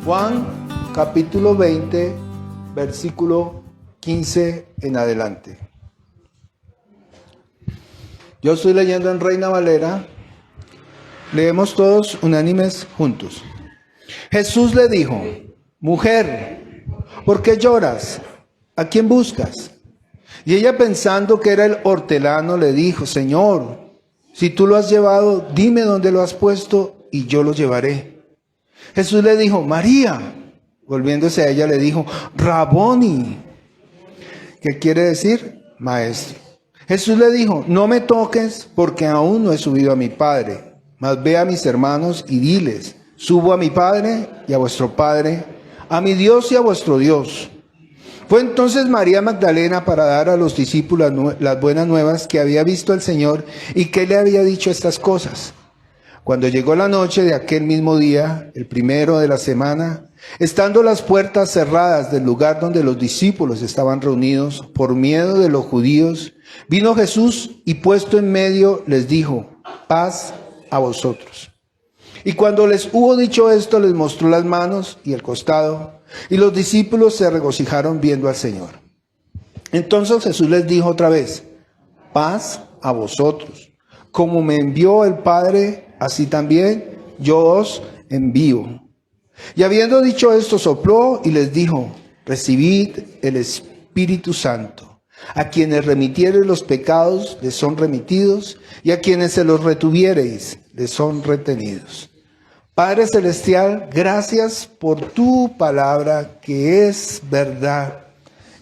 Juan capítulo 20, versículo 15 en adelante. Yo estoy leyendo en Reina Valera. Leemos todos unánimes juntos. Jesús le dijo: mujer, ¿por qué lloras? ¿A quién buscas? Y ella, pensando que era el hortelano, le dijo: Señor, si tú lo has llevado, dime dónde lo has puesto y yo lo llevaré. Jesús le dijo: María. Volviéndose a ella le dijo: Raboni, que quiere decir maestro. Jesús le dijo: no me toques, porque aún no he subido a mi Padre, mas ve a mis hermanos y diles: subo a mi Padre y a vuestro Padre, a mi Dios y a vuestro Dios. Fue entonces María Magdalena para dar a los discípulos las buenas nuevas que había visto al Señor y que le había dicho estas cosas. Cuando llegó la noche de aquel mismo día, el primero de la semana, estando las puertas cerradas del lugar donde los discípulos estaban reunidos por miedo de los judíos, vino Jesús y puesto en medio les dijo: paz a vosotros. Y cuando les hubo dicho esto, les mostró las manos y el costado, y los discípulos se regocijaron viendo al Señor. Entonces Jesús les dijo otra vez: paz a vosotros. Como me envió el Padre, así también yo os envío. Y habiendo dicho esto, sopló y les dijo: recibid el Espíritu Santo. A quienes remitiereis los pecados, les son remitidos, y a quienes se los retuviereis, les son retenidos. Padre Celestial, gracias por tu palabra que es verdad.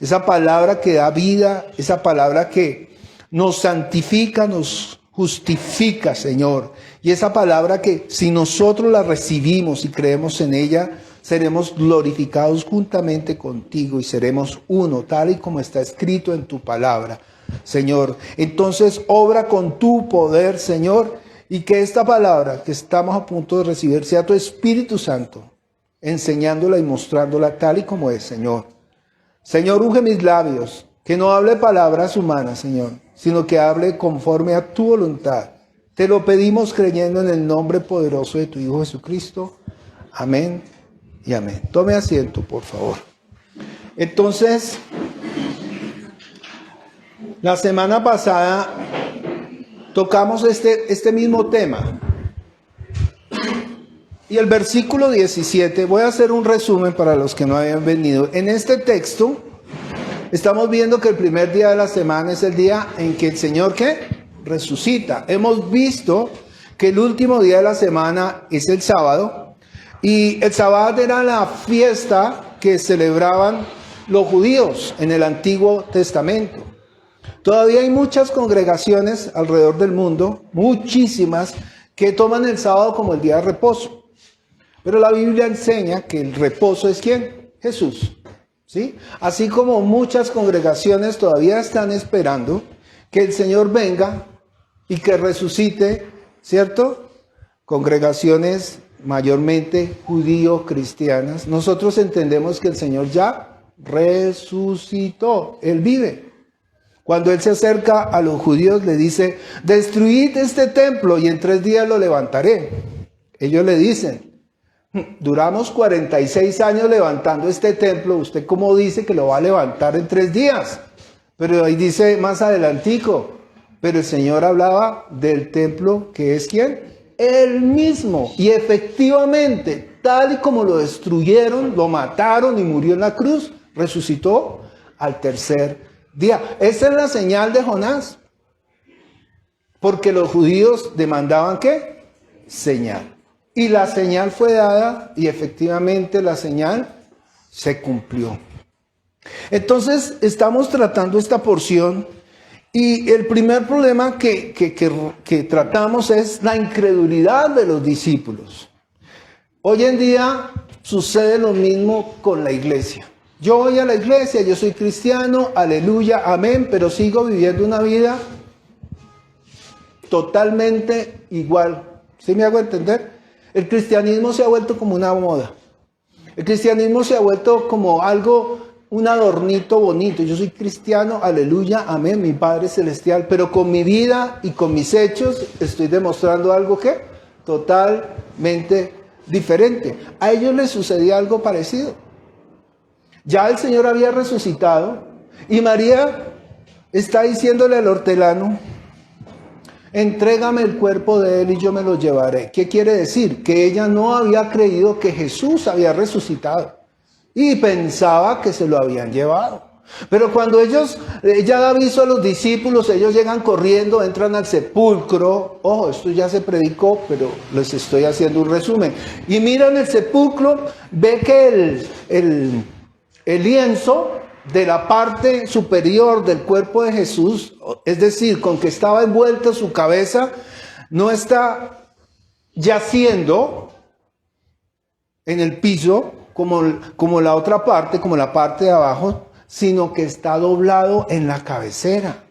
Esa palabra que da vida, esa palabra que nos santifica, nos justifica, Señor. Y esa palabra que si nosotros la recibimos y creemos en ella, seremos glorificados juntamente contigo y seremos uno, tal y como está escrito en tu palabra, Señor. Entonces, obra con tu poder, Señor, y que esta palabra que estamos a punto de recibir sea tu Espíritu Santo, enseñándola y mostrándola tal y como es, Señor. Señor, unge mis labios, que no hable palabras humanas, Señor, sino que hable conforme a tu voluntad. Te lo pedimos creyendo en el nombre poderoso de tu Hijo Jesucristo. Amén y amén. Tome asiento, por favor. Entonces, la semana pasada tocamos este mismo tema. Y el versículo 17, voy a hacer un resumen para los que no habían venido. En este texto estamos viendo que el primer día de la semana es el día en que el Señor, ¿qué? Resucita. Hemos visto que el último día de la semana es el sábado. Y el sábado era la fiesta que celebraban los judíos en el Antiguo Testamento. Todavía hay muchas congregaciones alrededor del mundo, muchísimas, que toman el sábado como el día de reposo. Pero la Biblia enseña que el reposo es ¿quién? Jesús. ¿Sí? Así como muchas congregaciones todavía están esperando que el Señor venga y que resucite, ¿cierto? Congregaciones mayormente judío-cristianas. Nosotros entendemos que el Señor ya resucitó, Él vive. Cuando Él se acerca a los judíos le dice: destruid este templo y en 3 días lo levantaré. Ellos le dicen: duramos 46 años levantando este templo, ¿usted cómo dice que lo va a levantar en 3 días? Pero ahí dice más adelantico: pero el Señor hablaba del templo que es ¿quién? Él mismo. Y efectivamente, tal y como lo destruyeron, lo mataron y murió en la cruz, resucitó al 3er día. Esa es la señal de Jonás. Porque los judíos demandaban ¿qué? Señal. Y la señal fue dada y efectivamente la señal se cumplió. Entonces estamos tratando esta porción y el primer problema que tratamos es la incredulidad de los discípulos. Hoy en día sucede lo mismo con la iglesia. Yo voy a la iglesia, yo soy cristiano, aleluya, amén, pero sigo viviendo una vida totalmente igual. ¿Sí me hago entender? El cristianismo se ha vuelto como una moda. El cristianismo se ha vuelto como algo, un adornito bonito. Yo soy cristiano, aleluya, amén, mi Padre Celestial. Pero con mi vida y con mis hechos estoy demostrando algo que totalmente diferente. A ellos les sucedía algo parecido. Ya el Señor había resucitado y María está diciéndole al hortelano: entrégame el cuerpo de él y yo me lo llevaré. ¿Qué quiere decir? Que ella no había creído que Jesús había resucitado y pensaba que se lo habían llevado. Pero cuando ella da aviso a los discípulos, ellos llegan corriendo, entran al sepulcro. Ojo, esto ya se predicó, pero les estoy haciendo un resumen. Y miran el sepulcro, ve que el lienzo de la parte superior del cuerpo de Jesús, es decir, con que estaba envuelta su cabeza, no está yaciendo en el piso como la otra parte, como la parte de abajo, sino que está doblado en la cabecera.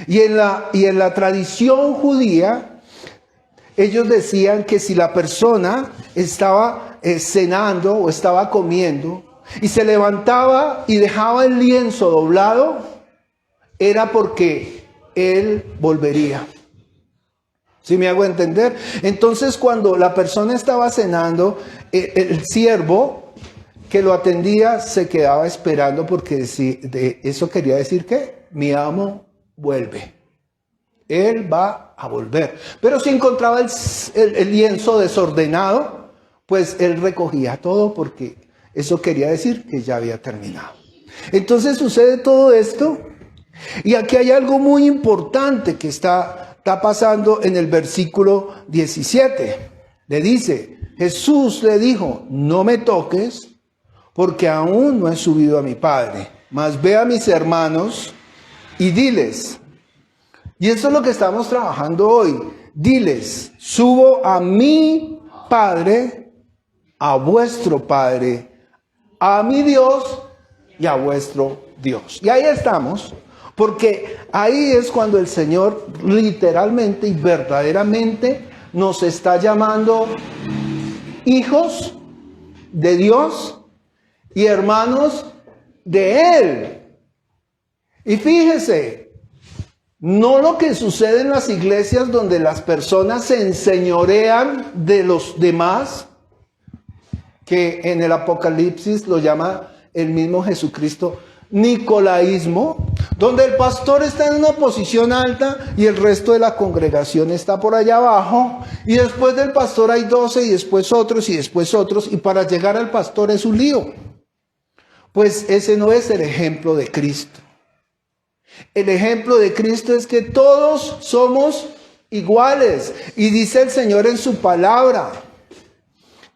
Y en la tradición judía, ellos decían que si la persona estaba cenando o estaba comiendo y se levantaba y dejaba el lienzo doblado, era porque él volvería. ¿Sí me hago entender? Entonces, cuando la persona estaba cenando, el siervo que lo atendía se quedaba esperando, porque eso quería decir que mi amo vuelve. Él va a volver. Pero si encontraba el lienzo desordenado, pues él recogía todo, porque eso quería decir que ya había terminado. Entonces sucede todo esto. Y aquí hay algo muy importante que está pasando en el versículo 17. Le dice, Jesús le dijo: no me toques, porque aún no he subido a mi Padre, mas ve a mis hermanos y diles. Y eso es lo que estamos trabajando hoy. Diles: subo a mi Padre, a vuestro Padre, a mi Dios y a vuestro Dios. Y ahí estamos, porque ahí es cuando el Señor literalmente y verdaderamente nos está llamando hijos de Dios y hermanos de Él. Y fíjese, no lo que sucede en las iglesias donde las personas se enseñorean de los demás, que en el Apocalipsis lo llama el mismo Jesucristo nicolaísmo, donde el pastor está en una posición alta y el resto de la congregación está por allá abajo, y después del pastor hay 12 y después otros y después otros, y para llegar al pastor es un lío. Pues ese no es el ejemplo de Cristo. El ejemplo de Cristo es que todos somos iguales. Y dice el Señor en su palabra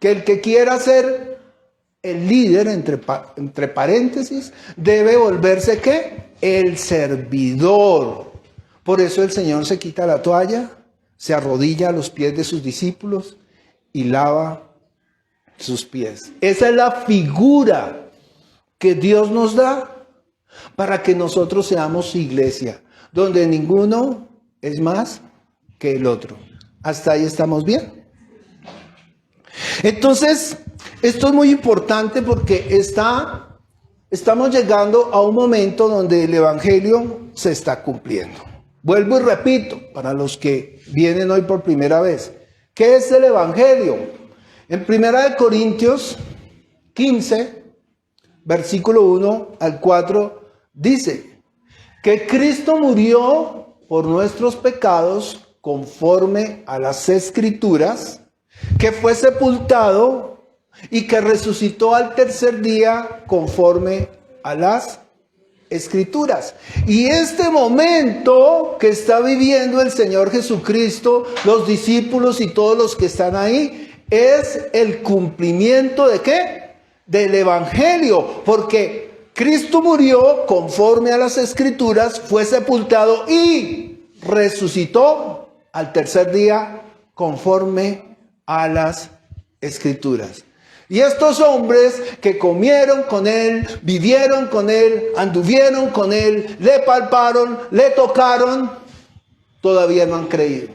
que el que quiera ser el líder, entre paréntesis, debe volverse ¿qué? El servidor. Por eso el Señor se quita la toalla, se arrodilla a los pies de sus discípulos y lava sus pies. Esa es la figura que Dios nos da para que nosotros seamos iglesia, donde ninguno es más que el otro. ¿Hasta ahí estamos bien? Entonces, esto es muy importante porque estamos llegando a un momento donde el Evangelio se está cumpliendo. Vuelvo y repito, para los que vienen hoy por primera vez, ¿qué es el Evangelio? En 1 Corintios 15, versículo 1 al 4, dice que Cristo murió por nuestros pecados conforme a las Escrituras, que fue sepultado y que resucitó al tercer día conforme a las Escrituras. Y este momento que está viviendo el Señor Jesucristo, los discípulos y todos los que están ahí, es el cumplimiento ¿de qué? Del Evangelio, porque Cristo murió conforme a las Escrituras, fue sepultado y resucitó al tercer día conforme a las Escrituras. Y estos hombres que comieron con Él, vivieron con Él, anduvieron con Él, le palparon, le tocaron, todavía no han creído.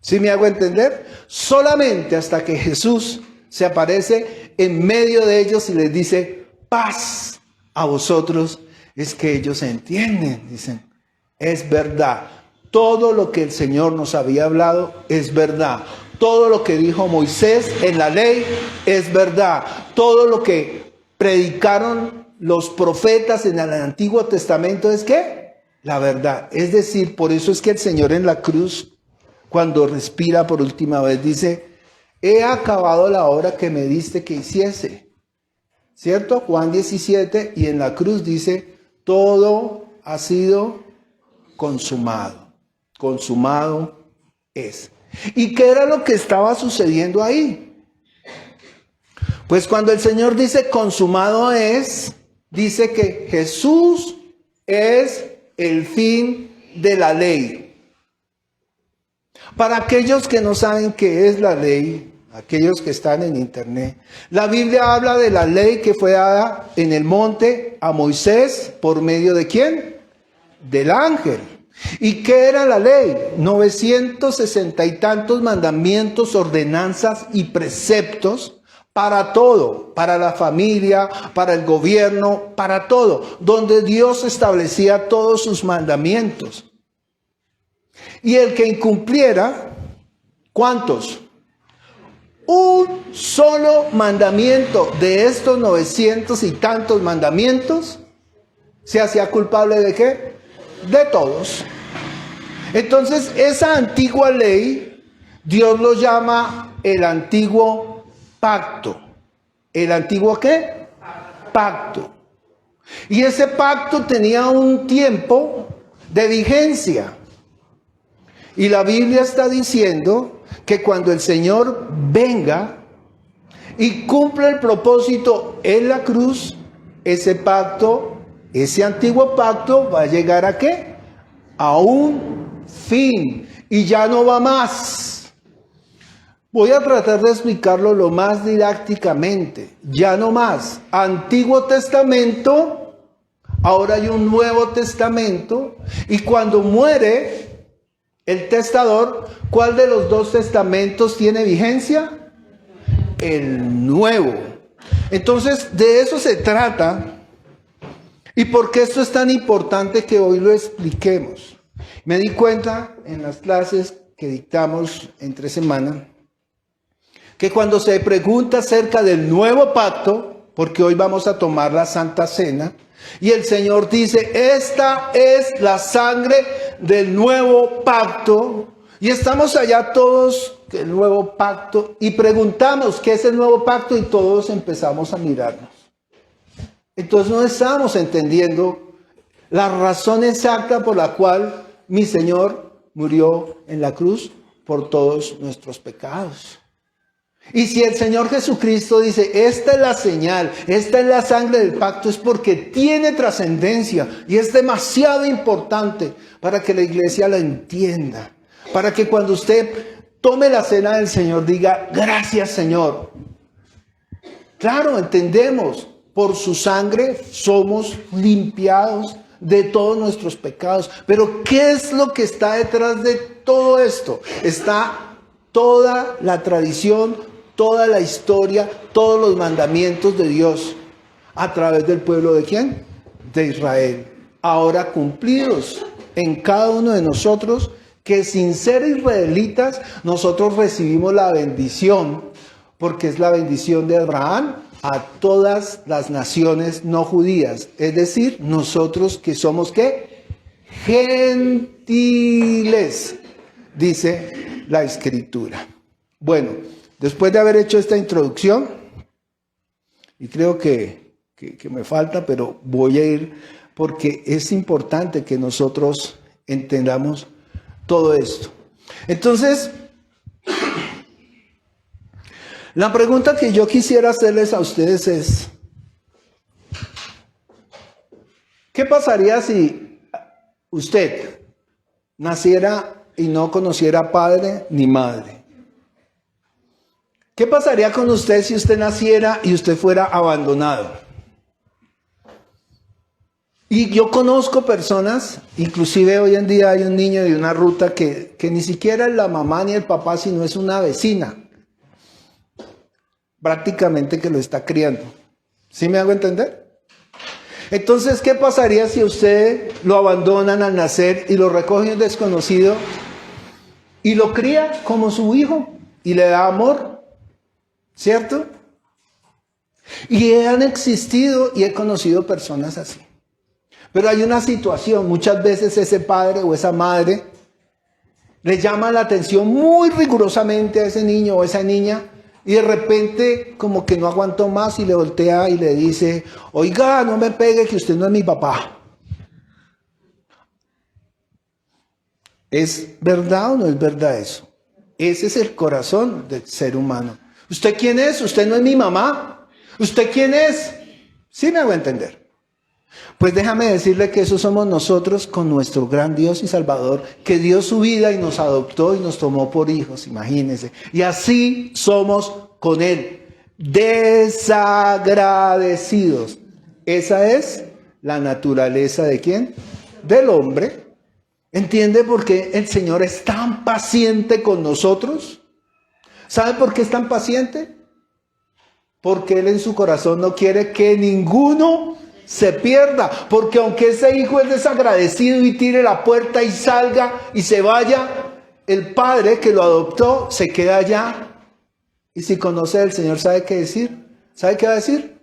¿Sí me hago entender? Solamente hasta que Jesús se aparece en medio de ellos y les dice, paz a vosotros, es que ellos entienden, dicen, es verdad. Todo lo que el Señor nos había hablado es verdad. Todo lo que dijo Moisés en la ley es verdad. Todo lo que predicaron los profetas en el Antiguo Testamento es ¿qué? La verdad. Es decir, por eso es que el Señor en la cruz, cuando respira por última vez, dice, he acabado la obra que me diste que hiciese. ¿Cierto? Juan 17, y en la cruz dice, todo ha sido consumado. Consumado es. ¿Y qué era lo que estaba sucediendo ahí? Pues cuando el Señor dice consumado es, dice que Jesús es el fin de la ley. Para aquellos que no saben qué es la ley, aquellos que están en internet, la Biblia habla de la ley que fue dada en el monte a Moisés por medio de ¿quién? Del ángel. ¿Y qué era la ley? 960 y tantos mandamientos, ordenanzas y preceptos para todo, para la familia, para el gobierno, para todo, donde Dios establecía todos sus mandamientos. Y el que incumpliera, ¿cuántos? Un solo mandamiento de estos 900 y tantos mandamientos, ¿se hacía culpable de qué? De todos. Entonces, esa antigua ley, Dios lo llama el antiguo pacto. ¿El antiguo qué? Pacto. Y ese pacto tenía un tiempo de vigencia. Y la Biblia está diciendo que cuando el Señor venga y cumpla el propósito en la cruz, ese pacto, ese antiguo pacto va a llegar ¿a qué? A un fin. Y ya no va más. Voy a tratar de explicarlo lo más didácticamente. Ya no más. Antiguo Testamento, ahora hay un Nuevo Testamento. Y cuando muere el testador, ¿cuál de los dos testamentos tiene vigencia? El nuevo. Entonces, de eso se trata. ¿Y por qué esto es tan importante que hoy lo expliquemos? Me di cuenta en las clases que dictamos entre semana, que cuando se pregunta acerca del nuevo pacto, porque hoy vamos a tomar la Santa Cena, y el Señor dice, esta es la sangre del nuevo pacto, y estamos allá todos, el nuevo pacto, y preguntamos qué es el nuevo pacto, y todos empezamos a mirarnos. Entonces no estamos entendiendo la razón exacta por la cual mi Señor murió en la cruz por todos nuestros pecados. Y si el Señor Jesucristo dice, esta es la señal, esta es la sangre del pacto, es porque tiene trascendencia y es demasiado importante para que la iglesia la entienda. Para que cuando usted tome la cena del Señor diga, gracias Señor. Claro, entendemos, por su sangre somos limpiados de todos nuestros pecados. Pero ¿qué es lo que está detrás de todo esto? Está toda la tradición, toda la historia, todos los mandamientos de Dios a través del pueblo ¿de quién? De Israel. Ahora cumplidos en cada uno de nosotros, que sin ser israelitas nosotros recibimos la bendición, porque es la bendición de Abraham a todas las naciones no judías. Es decir, nosotros que somos ¿qué? Gentiles, dice la Escritura. Bueno, después de haber hecho esta introducción, y creo que me falta, pero voy a ir porque es importante que nosotros entendamos todo esto. Entonces, la pregunta que yo quisiera hacerles a ustedes es, ¿qué pasaría si usted naciera y no conociera padre ni madre? ¿Qué pasaría con usted si usted naciera y usted fuera abandonado? Y yo conozco personas, inclusive hoy en día hay un niño de una ruta que ni siquiera es la mamá ni el papá, sino es una vecina, prácticamente que lo está criando. ¿Sí me hago entender? Entonces, ¿qué pasaría si usted lo abandonan al nacer y lo recoge un desconocido y lo cría como su hijo? y le da amor, ¿cierto? Y han existido y he conocido personas así. Pero hay una situación, muchas veces ese padre o esa madre le llama la atención muy rigurosamente a ese niño o esa niña y de repente como que no aguantó más y le voltea y le dice, oiga, no me pegue que usted no es mi papá. ¿Es verdad o no es verdad eso? Ese es el corazón del ser humano. ¿Usted quién es? Usted no es mi mamá. ¿Usted quién es? Sí me hago entender. Pues déjame decirle que eso somos nosotros con nuestro gran Dios y Salvador, que dio su vida y nos adoptó y nos tomó por hijos, imagínense. Y así somos con Él, desagradecidos. Esa es la naturaleza ¿de quién? Del hombre. ¿Entiende por qué el Señor es tan paciente con nosotros? ¿Sabe por qué es tan paciente? Porque Él en su corazón no quiere que ninguno se pierda. Porque aunque ese hijo es desagradecido y tire la puerta y salga y se vaya, el padre que lo adoptó se queda allá. Y si conoce al Señor, ¿sabe qué decir? ¿Sabe qué va a decir?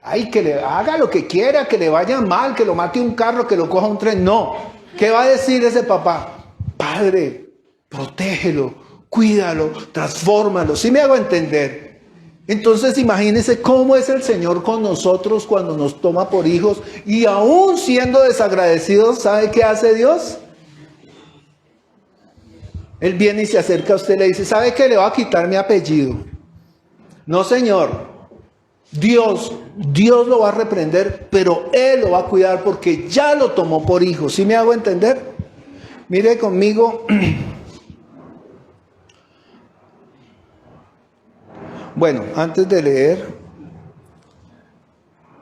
Ay, que le haga lo que quiera, que le vaya mal, que lo mate un carro, que lo coja un tren. No. ¿Qué va a decir ese papá? Padre, protégelo, cuídalo, transfórmalo. ¿Sí me hago entender? Entonces imagínense cómo es el Señor con nosotros cuando nos toma por hijos y aún siendo desagradecidos, ¿sabe qué hace Dios? Él viene y se acerca a usted y le dice, ¿sabe qué? Le va a quitar mi apellido. No, Señor. Dios lo va a reprender, pero Él lo va a cuidar porque ya lo tomó por hijo. ¿Sí me hago entender? Mire conmigo. Bueno, antes de leer,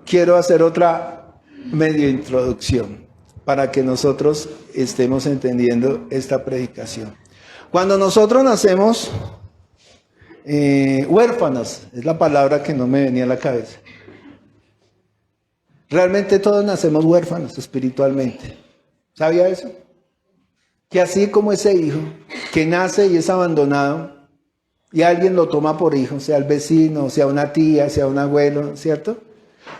quiero hacer otra medio introducción para que nosotros estemos entendiendo esta predicación. Cuando nosotros nacemos huérfanos, es la palabra que no me venía a la cabeza. Realmente todos nacemos huérfanos espiritualmente. ¿Sabía eso? Que así como ese hijo que nace y es abandonado y alguien lo toma por hijo, sea el vecino, sea una tía, sea un abuelo, ¿cierto?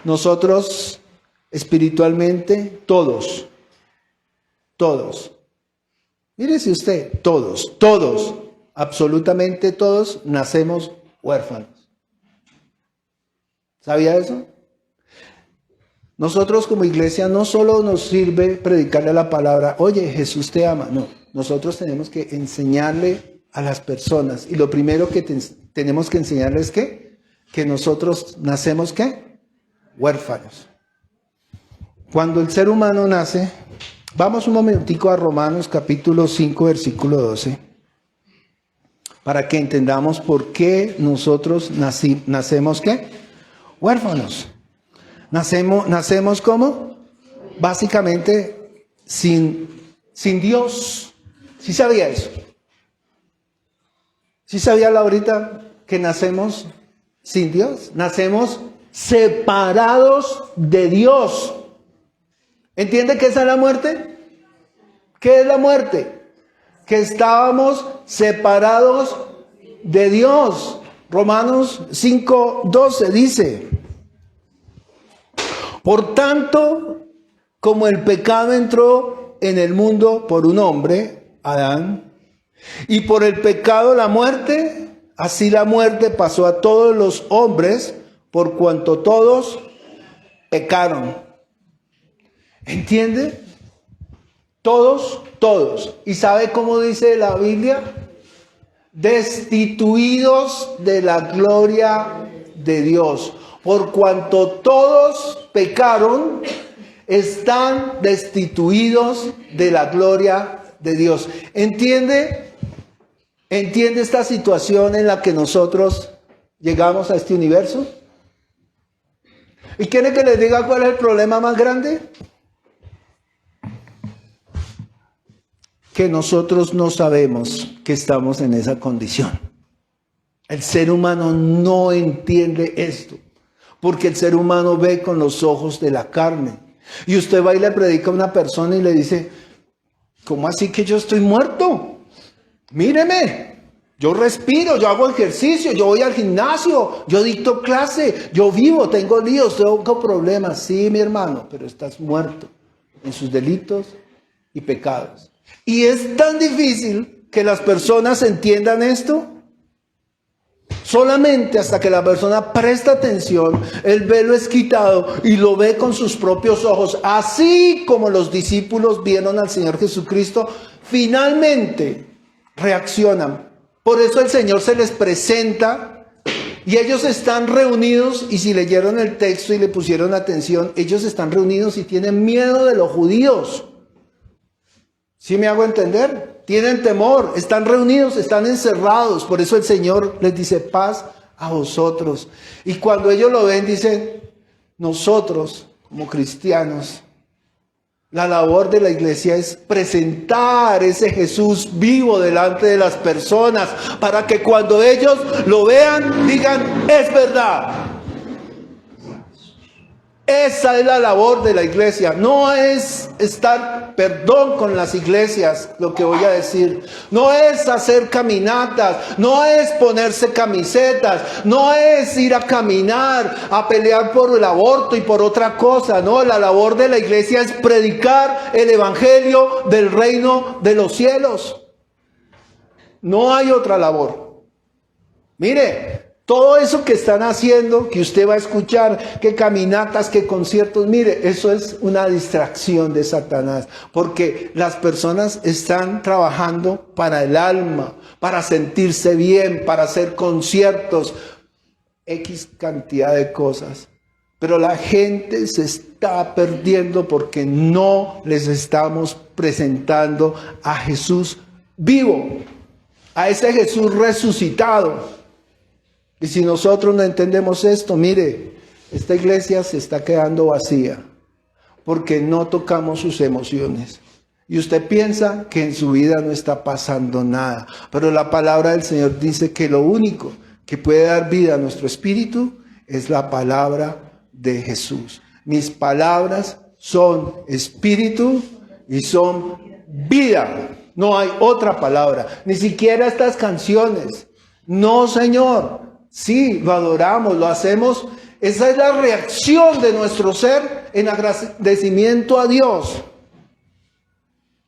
Nosotros espiritualmente, todos, mírese usted, todos, absolutamente todos nacemos huérfanos. ¿Sabía eso? Nosotros como iglesia no solo nos sirve predicarle la palabra, oye, Jesús te ama. No, nosotros tenemos que enseñarle a las personas. Y lo primero que tenemos que enseñarles es que nosotros nacemos ¿qué? Huérfanos. Cuando el ser humano nace, vamos un momentico a Romanos capítulo 5, versículo 12. Para que entendamos por qué nosotros nacemos ¿qué? Huérfanos. Nacemos ¿cómo? Básicamente sin Dios. ¿Sí sabía eso? ¿Sí sabía Laurita que nacemos sin Dios? Nacemos separados de Dios. ¿Entiende qué es la muerte? ¿Qué es la muerte? Que estábamos separados de Dios. Romanos 5:12 dice, por tanto, como el pecado entró en el mundo por un hombre, Adán, y por el pecado la muerte, así la muerte pasó a todos los hombres, por cuanto todos pecaron. ¿Entiende? Todos. ¿Y sabe cómo dice la Biblia? Destituidos de la gloria de Dios. Por cuanto todos pecaron, están destituidos de la gloria de Dios. ¿Entiende esta situación en la que nosotros llegamos a este universo? ¿Y quiere que les diga cuál es el problema más grande? Que nosotros no sabemos que estamos en esa condición. El ser humano no entiende esto, porque el ser humano ve con los ojos de la carne. Y usted va y le predica a una persona y le dice, ¿cómo así que yo estoy muerto? Míreme, Yo respiro, yo hago ejercicio, yo voy al gimnasio, yo dicto clase, yo vivo, tengo líos, tengo problemas. Sí, mi hermano, pero estás muerto en sus delitos y pecados. Y es tan difícil que las personas entiendan esto. Solamente hasta que la persona presta atención, el velo es quitado y lo ve con sus propios ojos, así como los discípulos vieron al Señor Jesucristo, finalmente reaccionan. Por eso el Señor se les presenta y ellos están reunidos, y si leyeron el texto y le pusieron atención, ellos están reunidos y tienen miedo de los judíos. ¿Sí me hago entender? Tienen temor, están reunidos, están encerrados. Por eso el Señor les dice: paz a vosotros. Y cuando ellos lo ven, dicen: nosotros como cristianos, la labor de la iglesia es presentar ese Jesús vivo delante de las personas, para que cuando ellos lo vean, digan: es verdad. Esa es la labor de la iglesia. No es estar, perdón con las iglesias, lo que voy a decir. No es hacer caminatas, no es ponerse camisetas, no es ir a caminar, a pelear por el aborto y por otra cosa. No, la labor de la iglesia es predicar el evangelio del reino de los cielos. No hay otra labor. Mire, todo eso que están haciendo, que usted va a escuchar, que caminatas, que conciertos, mire, eso es una distracción de Satanás, porque las personas están trabajando para el alma, para sentirse bien, para hacer conciertos, X cantidad de cosas. Pero la gente se está perdiendo porque no les estamos presentando a Jesús vivo, a ese Jesús resucitado. Y si nosotros no entendemos esto, mire, esta iglesia se está quedando vacía porque no tocamos sus emociones. Y usted piensa que en su vida no está pasando nada, pero la palabra del Señor dice que lo único que puede dar vida a nuestro espíritu es la palabra de Jesús. Mis palabras son espíritu y son vida. No hay otra palabra, ni siquiera estas canciones. No, Señor. Sí, lo adoramos, lo hacemos. Esa es la reacción de nuestro ser en agradecimiento a Dios.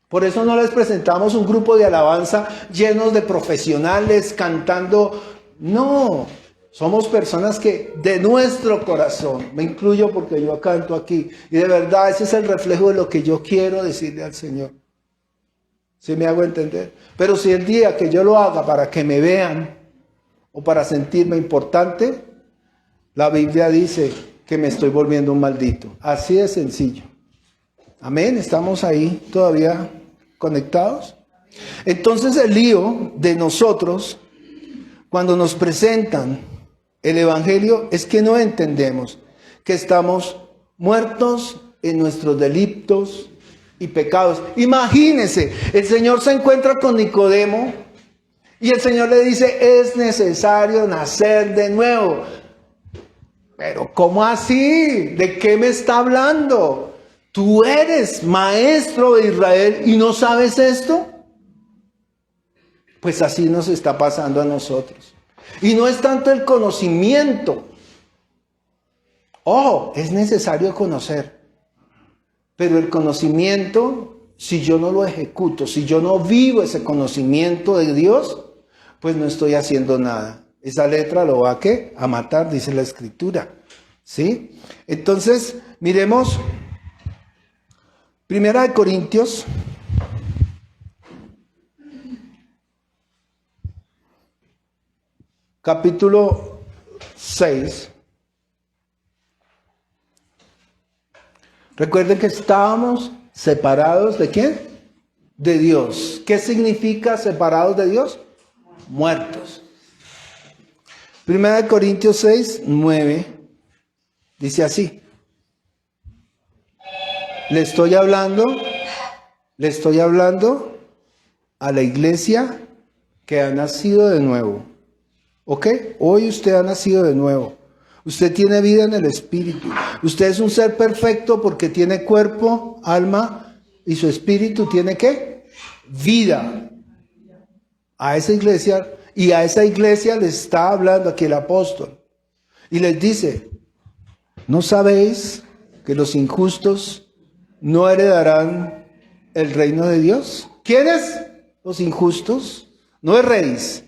Por eso no les presentamos un grupo de alabanza llenos de profesionales cantando. No, somos personas que de nuestro corazón, me incluyo porque yo canto aquí, y de verdad ese es el reflejo de lo que yo quiero decirle al Señor. ¿Sí me hago entender? Pero si el día que yo lo haga para que me vean, o para sentirme importante, la Biblia dice que me estoy volviendo un maldito. Así de sencillo. Amén, ¿estamos ahí todavía conectados? Entonces el lío de nosotros, cuando nos presentan el Evangelio, es que no entendemos que estamos muertos en nuestros delitos y pecados. Imagínense, el Señor se encuentra con Nicodemo, y el Señor le dice: es necesario nacer de nuevo. Pero ¿cómo así? ¿De qué me está hablando? ¿Tú eres maestro de Israel y no sabes esto? Pues así nos está pasando a nosotros. Y no es tanto el conocimiento. Ojo, es necesario conocer. Pero el conocimiento, si yo no lo ejecuto, si yo no vivo ese conocimiento de Dios, pues no estoy haciendo nada. Esa letra lo va a ¿qué? A matar, dice la Escritura. ¿Sí? Entonces, miremos 1 Corintios capítulo 6. Recuerden que estábamos separados ¿de quién? De Dios. ¿Qué significa separados de Dios? Muertos. 1 Corintios 6, 9 dice así: le estoy hablando a la iglesia que ha nacido de nuevo. ¿Ok? Hoy usted ha nacido de nuevo. Usted tiene vida en el espíritu. Usted es un ser perfecto porque tiene cuerpo, alma y su espíritu tiene ¿qué? Vida. A esa iglesia, Y a esa iglesia les está hablando aquí el apóstol. Y les dice, ¿no sabéis que los injustos no heredarán el reino de Dios? ¿Quiénes? Los injustos. No erréis,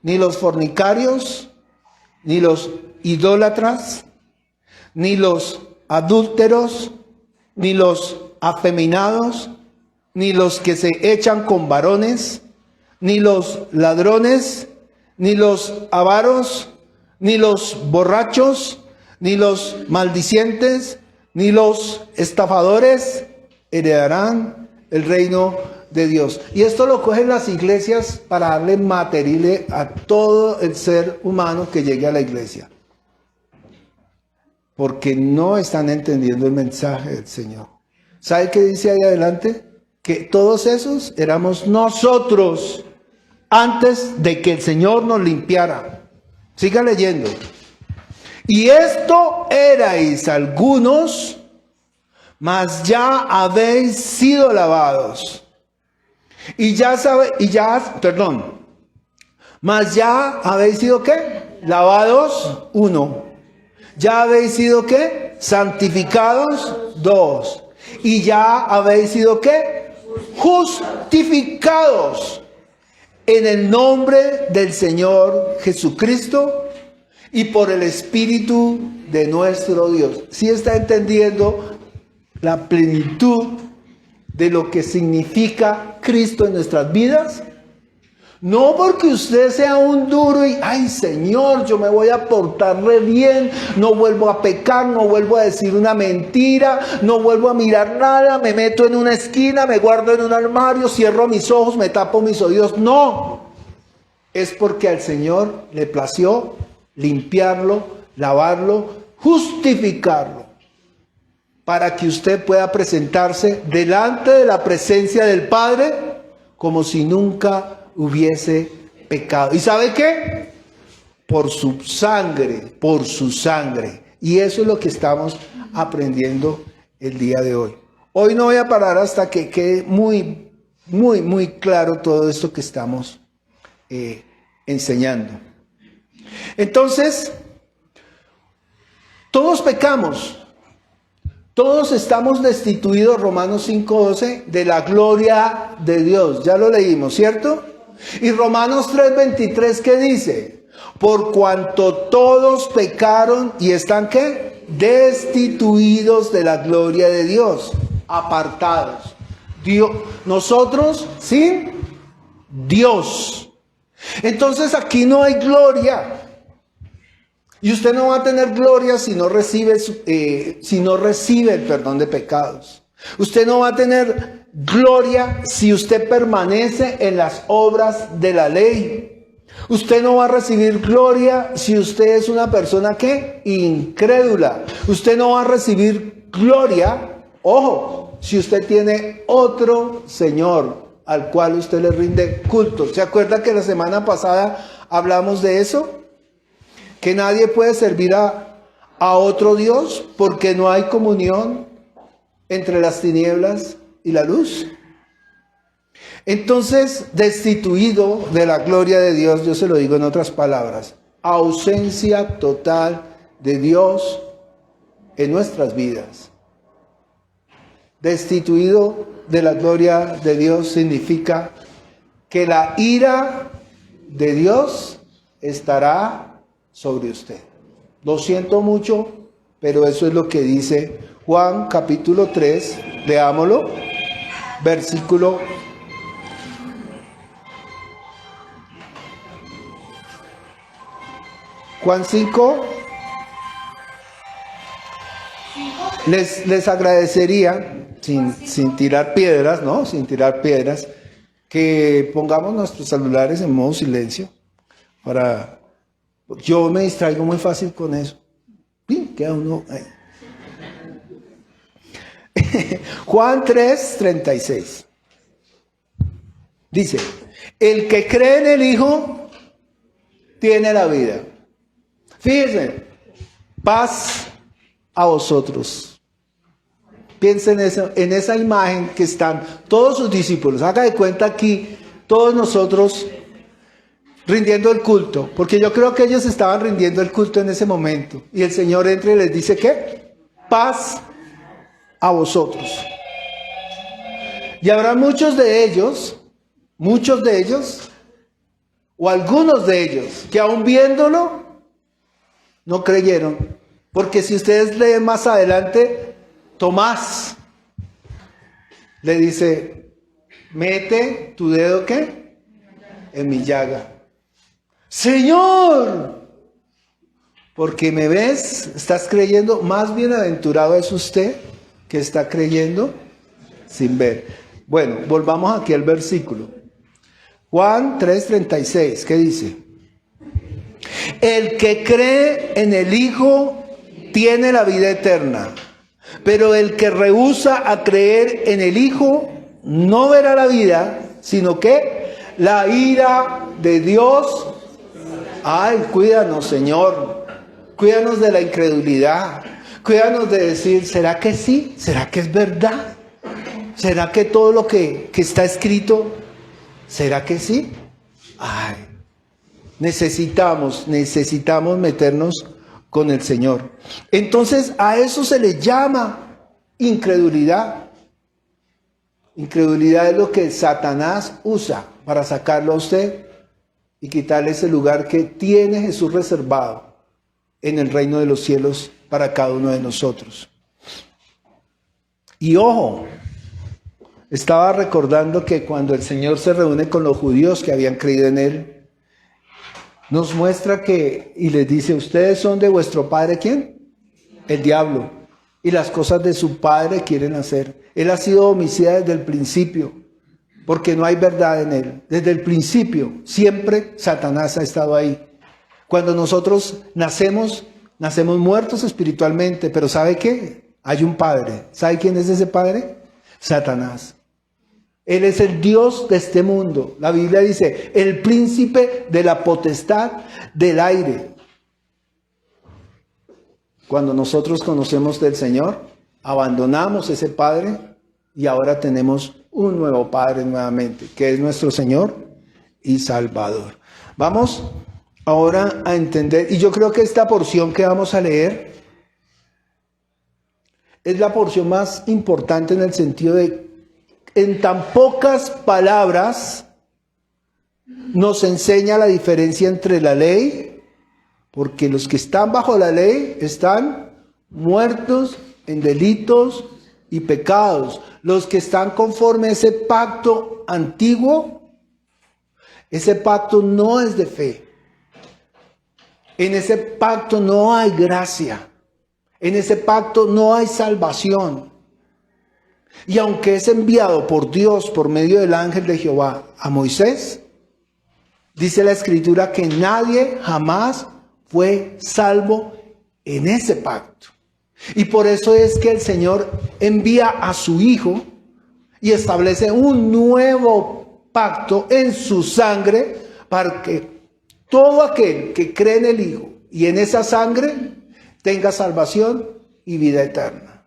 ni los fornicarios, ni los idólatras, ni los adúlteros, ni los afeminados, ni los que se echan con varones, ni los ladrones, ni los avaros, ni los borrachos, ni los maldicientes, ni los estafadores heredarán el reino de Dios. Y esto lo cogen las iglesias para darle material a todo el ser humano que llegue a la iglesia. Porque no están entendiendo el mensaje del Señor. ¿Sabe qué dice ahí adelante? Que todos esos éramos nosotros antes de que el Señor nos limpiara. Siga leyendo. Y esto erais algunos, mas ya habéis sido lavados. Mas ya habéis sido ¿qué? Lavados, 1. Ya habéis sido ¿qué? Santificados, 2. Y ya habéis sido ¿qué? Justificados en el nombre del Señor Jesucristo y por el Espíritu de nuestro Dios. ¿Sí está entendiendo la plenitud de lo que significa Cristo en nuestras vidas? No porque usted sea un duro y, ay Señor, yo me voy a portar re bien, no vuelvo a pecar, no vuelvo a decir una mentira, no vuelvo a mirar nada, me meto en una esquina, me guardo en un armario, cierro mis ojos, me tapo mis oídos. No, es porque al Señor le plació limpiarlo, lavarlo, justificarlo, para que usted pueda presentarse delante de la presencia del Padre como si nunca hubiese pecado. ¿Y sabe qué? Por su sangre, por su sangre. Y eso es lo que estamos aprendiendo el día de hoy. Hoy no voy a parar hasta que quede muy, muy, muy claro todo esto que estamos enseñando. Entonces, todos pecamos. Todos estamos destituidos, Romanos 5:12, de la gloria de Dios. Ya lo leímos, ¿cierto? Y Romanos 3:23, ¿qué dice? Por cuanto todos pecaron y están, ¿qué? Destituidos de la gloria de Dios, apartados. Nosotros sin Dios. Entonces aquí no hay gloria. Y usted no va a tener gloria si no recibe el perdón de pecados. Usted no va a tener gloria si usted permanece en las obras de la ley. Usted no va a recibir gloria si usted es una persona que incrédula. Usted no va a recibir gloria, ojo, si usted tiene otro Señor al cual usted le rinde culto. ¿Se acuerda que la semana pasada hablamos de eso? Que nadie puede servir a otro Dios porque no hay comunión entre las tinieblas y la luz. Entonces, destituido de la gloria de Dios, yo se lo digo en otras palabras, ausencia total de Dios en nuestras vidas. Destituido de la gloria de Dios significa que la ira de Dios estará sobre usted. Lo siento mucho, pero eso es lo que dice Juan capítulo 3, leámoslo, versículo Juan 5. Les agradecería, sin tirar piedras, ¿no? Sin tirar piedras, que pongamos nuestros celulares en modo silencio para... Yo me distraigo muy fácil con eso. Sí, queda uno ahí. Juan 3:36. Dice, el que cree en el Hijo tiene la vida. Fíjense, paz a vosotros. Piensen en esa imagen que están todos sus discípulos. Haga de cuenta aquí, todos nosotros rindiendo el culto, porque yo creo que ellos estaban rindiendo el culto en ese momento. Y el Señor entra y les dice, ¿qué? Paz a vosotros. Y habrá muchos de ellos, o algunos de ellos, que aún viéndolo, no creyeron. Porque si ustedes leen más adelante, Tomás le dice, mete tu dedo, ¿qué? En mi llaga. Señor, porque me ves, estás creyendo, más bienaventurado es usted que está creyendo sin ver. Bueno, volvamos aquí al versículo. Juan 3:36, ¿qué dice? El que cree en el Hijo tiene la vida eterna, pero el que rehúsa a creer en el Hijo no verá la vida, sino que la ira de Dios. Ay, cuídanos, Señor. Cuídanos de la incredulidad. Cuídanos de decir, ¿será que sí? ¿Será que es verdad? ¿Será que todo lo que está escrito, será que sí? Ay, necesitamos meternos con el Señor. Entonces, a eso se le llama incredulidad. Incredulidad es lo que Satanás usa para sacarlo a usted y quitarle ese lugar que tiene Jesús reservado en el reino de los cielos para cada uno de nosotros. Y ojo, estaba recordando que cuando el Señor se reúne con los judíos que habían creído en Él, nos muestra que, y les dice, ustedes son de vuestro padre, ¿quién? El diablo. Y las cosas de su padre quieren hacer. Él ha sido homicida desde el principio, porque no hay verdad en él. Desde el principio, siempre Satanás ha estado ahí. Cuando nosotros nacemos muertos espiritualmente, pero ¿sabe qué? Hay un padre. ¿Sabe quién es ese padre? Satanás. Él es el Dios de este mundo. La Biblia dice, el príncipe de la potestad del aire. Cuando nosotros conocemos del Señor, abandonamos ese Padre y ahora tenemos un nuevo Padre nuevamente, que es nuestro Señor y Salvador. Vamos ahora a entender, y yo creo que esta porción que vamos a leer es la porción más importante en el sentido de, en tan pocas palabras, nos enseña la diferencia entre la ley, porque los que están bajo la ley están muertos en delitos y pecados. Los que están conforme a ese pacto antiguo, ese pacto no es de fe. En ese pacto no hay gracia. En ese pacto no hay salvación. Y aunque es enviado por Dios por medio del ángel de Jehová a Moisés, dice la Escritura que nadie jamás fue salvo en ese pacto. Y por eso es que el Señor envía a su Hijo y establece un nuevo pacto en su sangre para que todo aquel que cree en el Hijo y en esa sangre tenga salvación y vida eterna.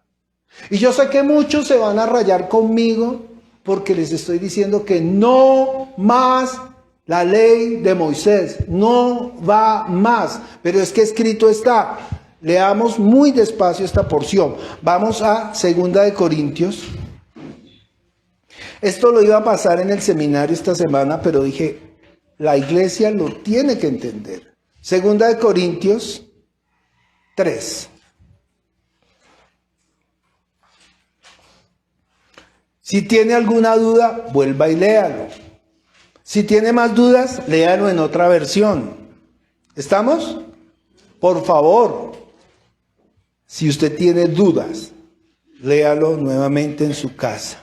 Y yo sé que muchos se van a rayar conmigo porque les estoy diciendo que no más la ley de Moisés, no va más. Pero es que escrito está. Leamos muy despacio esta porción. Vamos a 2 de Corintios. Esto lo iba a pasar en el seminario esta semana, pero dije, la iglesia lo tiene que entender. 2 de Corintios 3. Si tiene alguna duda, vuelva y léalo. Si tiene más dudas, léalo en otra versión. ¿Estamos? Por favor, si usted tiene dudas, léalo nuevamente en su casa.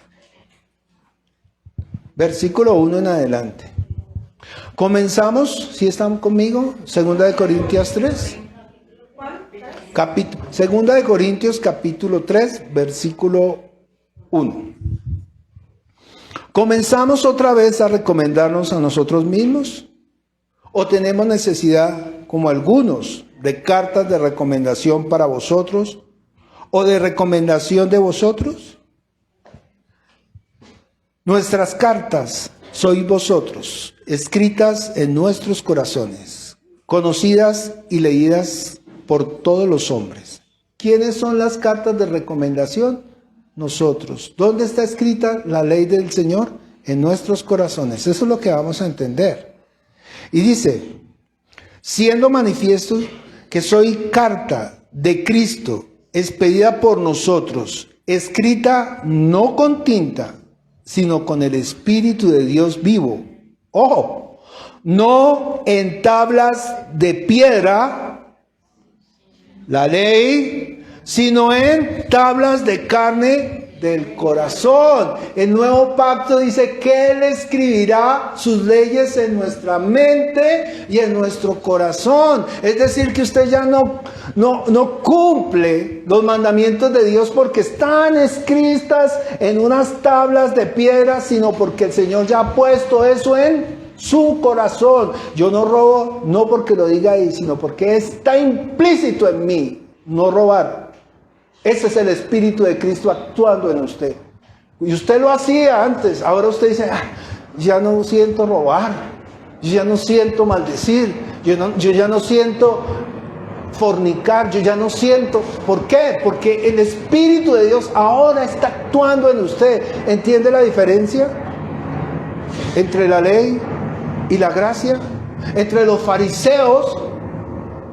Versículo 1 en adelante. Comenzamos, ¿sí están conmigo? 2 de Corintios 3. 2 de Corintios capítulo 3, versículo 1. ¿Comenzamos otra vez a recomendarnos a nosotros mismos? ¿O tenemos necesidad, como algunos, de cartas de recomendación para vosotros? ¿O de recomendación de vosotros? Nuestras cartas sois vosotros, escritas en nuestros corazones, conocidas y leídas por todos los hombres. ¿Quiénes son las cartas de recomendación? Nosotros. ¿Dónde está escrita la ley del Señor? En nuestros corazones. Eso es lo que vamos a entender. Y dice, siendo manifiesto que soy carta de Cristo, expedida por nosotros, escrita no con tinta, sino con el Espíritu de Dios vivo. Ojo, no en tablas de piedra, la ley, sino en tablas de carne del corazón. El nuevo pacto dice que Él escribirá sus leyes en nuestra mente y en nuestro corazón. Es decir, que usted ya no cumple los mandamientos de Dios porque están escritas en unas tablas de piedra, sino porque el Señor ya ha puesto eso en su corazón. Yo no robo, no porque lo diga ahí, sino porque está implícito en mí no robar. Ese es el Espíritu de Cristo actuando en usted. Y usted lo hacía antes. Ahora usted dice, ya no siento robar. Yo ya no siento maldecir. Yo ya no siento fornicar. Yo ya no siento. ¿Por qué? Porque el Espíritu de Dios ahora está actuando en usted. ¿Entiende la diferencia entre la ley y la gracia? Entre los fariseos,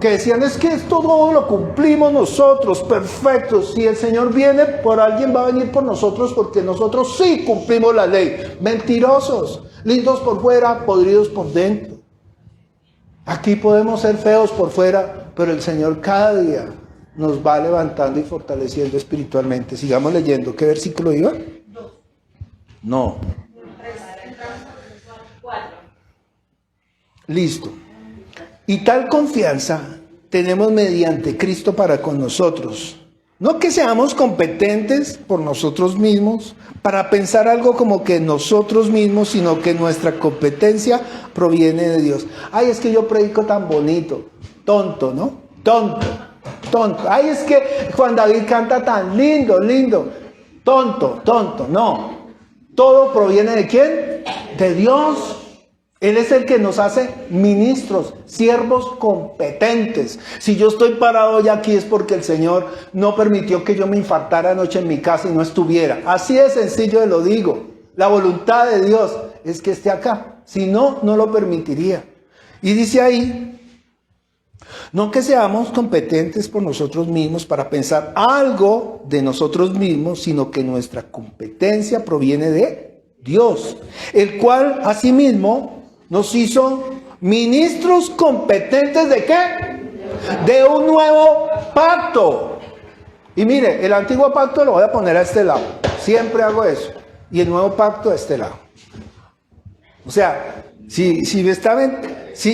que decían, es que esto todo lo cumplimos nosotros, perfectos. Si el Señor viene por alguien, va a venir por nosotros, porque nosotros sí cumplimos la ley. Mentirosos, lindos por fuera, podridos por dentro. Aquí podemos ser feos por fuera, pero el Señor cada día nos va levantando y fortaleciendo espiritualmente. Sigamos leyendo. ¿Qué versículo iba? No. Listo. Y tal confianza tenemos mediante Cristo para con nosotros. No que seamos competentes por nosotros mismos para pensar algo como que nosotros mismos, sino que nuestra competencia proviene de Dios. Ay, es que yo predico tan bonito. Tonto, ¿no? Tonto. Ay, es que Juan David canta tan lindo. Tonto. No. Todo proviene ¿de quién? De Dios. Él es el que nos hace ministros, siervos competentes. Si yo estoy parado hoy aquí es porque el Señor no permitió que yo me infartara anoche en mi casa y no estuviera. Así de sencillo lo digo. La voluntad de Dios es que esté acá. Si no, no lo permitiría. Y dice ahí, no que seamos competentes por nosotros mismos para pensar algo de nosotros mismos, sino que nuestra competencia proviene de Dios, el cual asimismo nos hizo ministros competentes ¿de qué? De un nuevo pacto. Y mire, el antiguo pacto lo voy a poner a este lado. Siempre hago eso. Y el nuevo pacto a este lado. O sea, si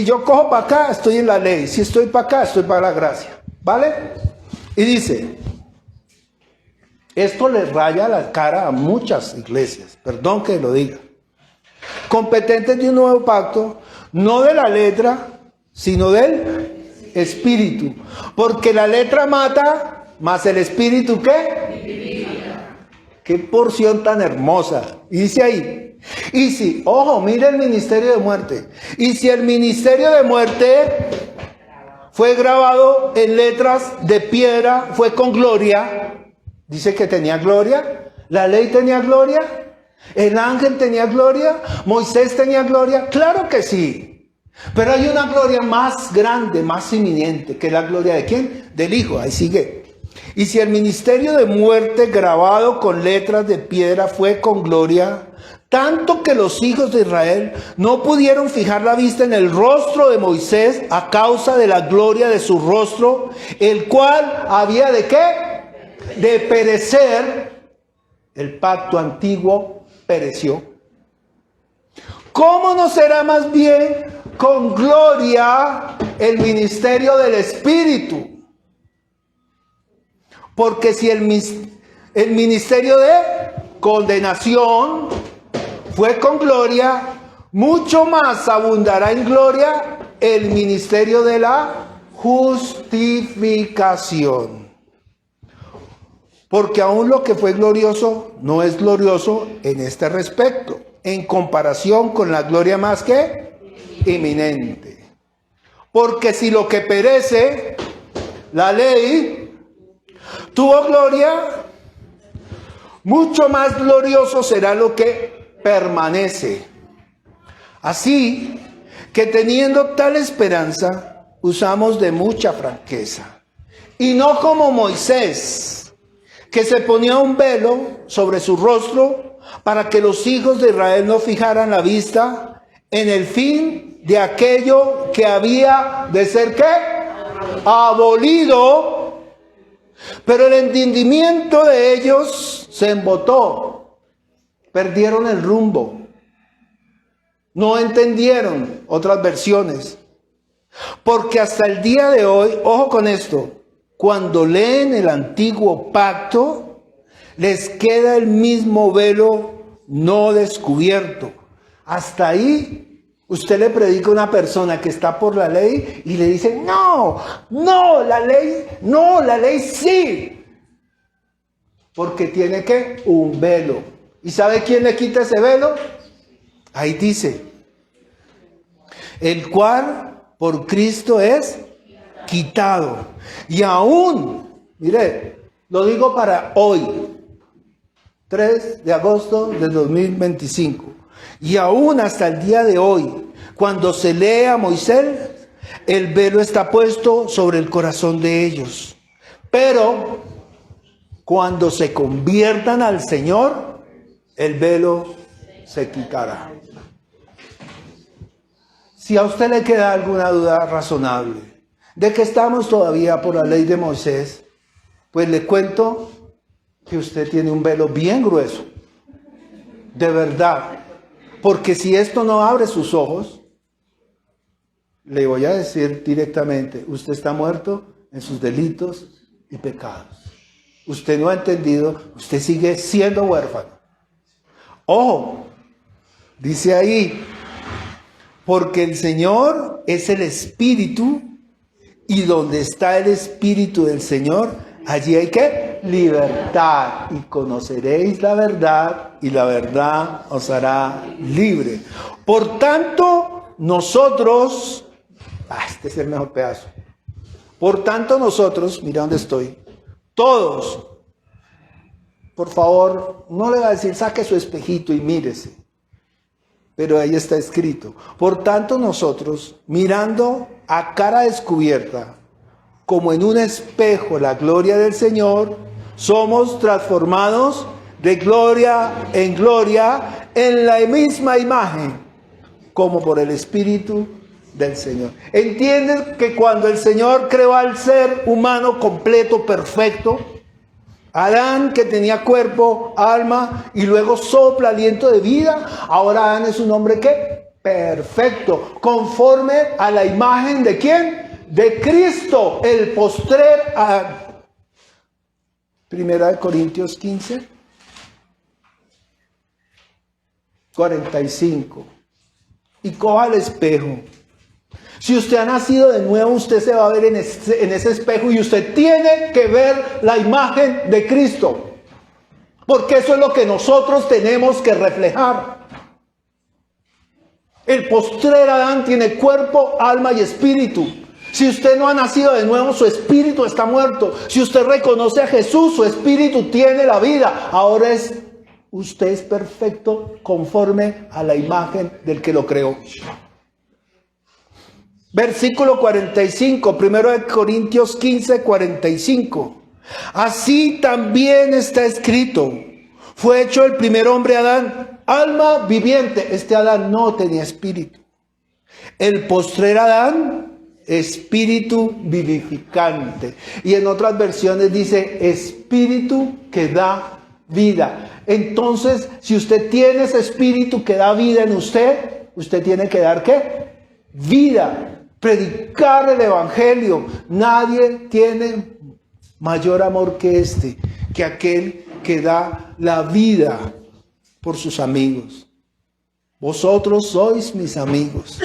yo cojo para acá, estoy en la ley. Si estoy para acá, estoy para la gracia. ¿Vale? Y dice, esto le raya la cara a muchas iglesias. Perdón que lo diga. Competentes de un nuevo pacto, no de la letra, sino del espíritu. Porque la letra mata, más el espíritu ¿qué? Qué porción tan hermosa. Y dice ahí, y si, ojo, mire el ministerio de muerte. Y si el ministerio de muerte fue grabado en letras de piedra, fue con gloria, dice que tenía gloria, la ley tenía gloria, el ángel tenía gloria, Moisés tenía gloria, claro que sí. Pero hay una gloria más grande, más inminente, que es la gloria ¿de quién? Del Hijo, ahí sigue. Y si el ministerio de muerte grabado con letras de piedra fue con gloria, tanto que los hijos de Israel no pudieron fijar la vista en el rostro de Moisés a causa de la gloria de su rostro, el cual había ¿de qué? De perecer. El pacto antiguo pereció. ¿Cómo no será más bien con gloria el ministerio del Espíritu? Porque si el ministerio de condenación fue con gloria, mucho más abundará en gloria el ministerio de la justificación. Porque aún lo que fue glorioso no es glorioso en este respecto, en comparación con la gloria más que inminente. Porque si lo que perece, la ley, tuvo gloria, mucho más glorioso será lo que permanece. Así que teniendo tal esperanza, usamos de mucha franqueza. Y no como Moisés, que se ponía un velo sobre su rostro para que los hijos de Israel no fijaran la vista en el fin de aquello que había de ser ¿qué? Abolido. Pero el entendimiento de ellos se embotó, perdieron el rumbo, no entendieron otras versiones. Porque hasta el día de hoy, ojo con esto, cuando leen el antiguo pacto, les queda el mismo velo no descubierto. Hasta ahí usted le predica a una persona que está por la ley y le dice, no, la ley sí. Porque tiene que un velo. ¿Y sabe quién le quita ese velo? Ahí dice, el cual por Cristo es quitado. Y aún, mire, lo digo para hoy, 3 de agosto del 2025. Y aún hasta el día de hoy, cuando se lee a Moisés, el velo está puesto sobre el corazón de ellos. Pero cuando se conviertan al Señor, el velo se quitará. Si a usted le queda alguna duda razonable de que estamos todavía por la ley de Moisés, pues le cuento que usted tiene un velo bien grueso. De verdad. Porque si esto no abre sus ojos, le voy a decir directamente, usted está muerto en sus delitos y pecados. Usted no ha entendido, usted sigue siendo huérfano. Ojo, dice ahí, porque el Señor es el Espíritu, y donde está el Espíritu del Señor, allí hay ¿qué? Libertad. Y conoceréis la verdad, y la verdad os hará libre. Por tanto, nosotros, este es el mejor pedazo. Por tanto, nosotros, mira dónde estoy, todos, por favor, no le va a decir, saque su espejito y mírese. Pero ahí está escrito. Por tanto, nosotros, mirando a cara descubierta, como en un espejo, la gloria del Señor, somos transformados de gloria en la misma imagen, como por el Espíritu del Señor. ¿Entienden que cuando el Señor creó al ser humano completo, perfecto, Adán, que tenía cuerpo, alma, y luego sopla aliento de vida, ahora Adán es un hombre ¿qué? Perfecto, conforme a la imagen ¿de quién? De Cristo, el postrer a Primera de Corintios 15, 45. Y coja el espejo. Si usted ha nacido de nuevo, usted se va a ver en ese espejo y usted tiene que ver la imagen de Cristo. Porque eso es lo que nosotros tenemos que reflejar. El postrer Adán tiene cuerpo, alma y espíritu. Si usted no ha nacido de nuevo, su espíritu está muerto. Si usted reconoce a Jesús, su espíritu tiene la vida. Ahora usted es perfecto conforme a la imagen del que lo creó. Versículo 45, 1 Corintios 15, 45. Así también está escrito, fue hecho el primer hombre Adán, alma viviente. Este Adán no tenía espíritu. El postrer Adán, espíritu vivificante. Y en otras versiones dice espíritu que da vida. Entonces, si usted tiene ese espíritu que da vida en usted, usted tiene que dar ¿qué? Vida. Predicar el evangelio. Nadie tiene mayor amor que que aquel que da la vida por sus amigos. Vosotros sois mis amigos.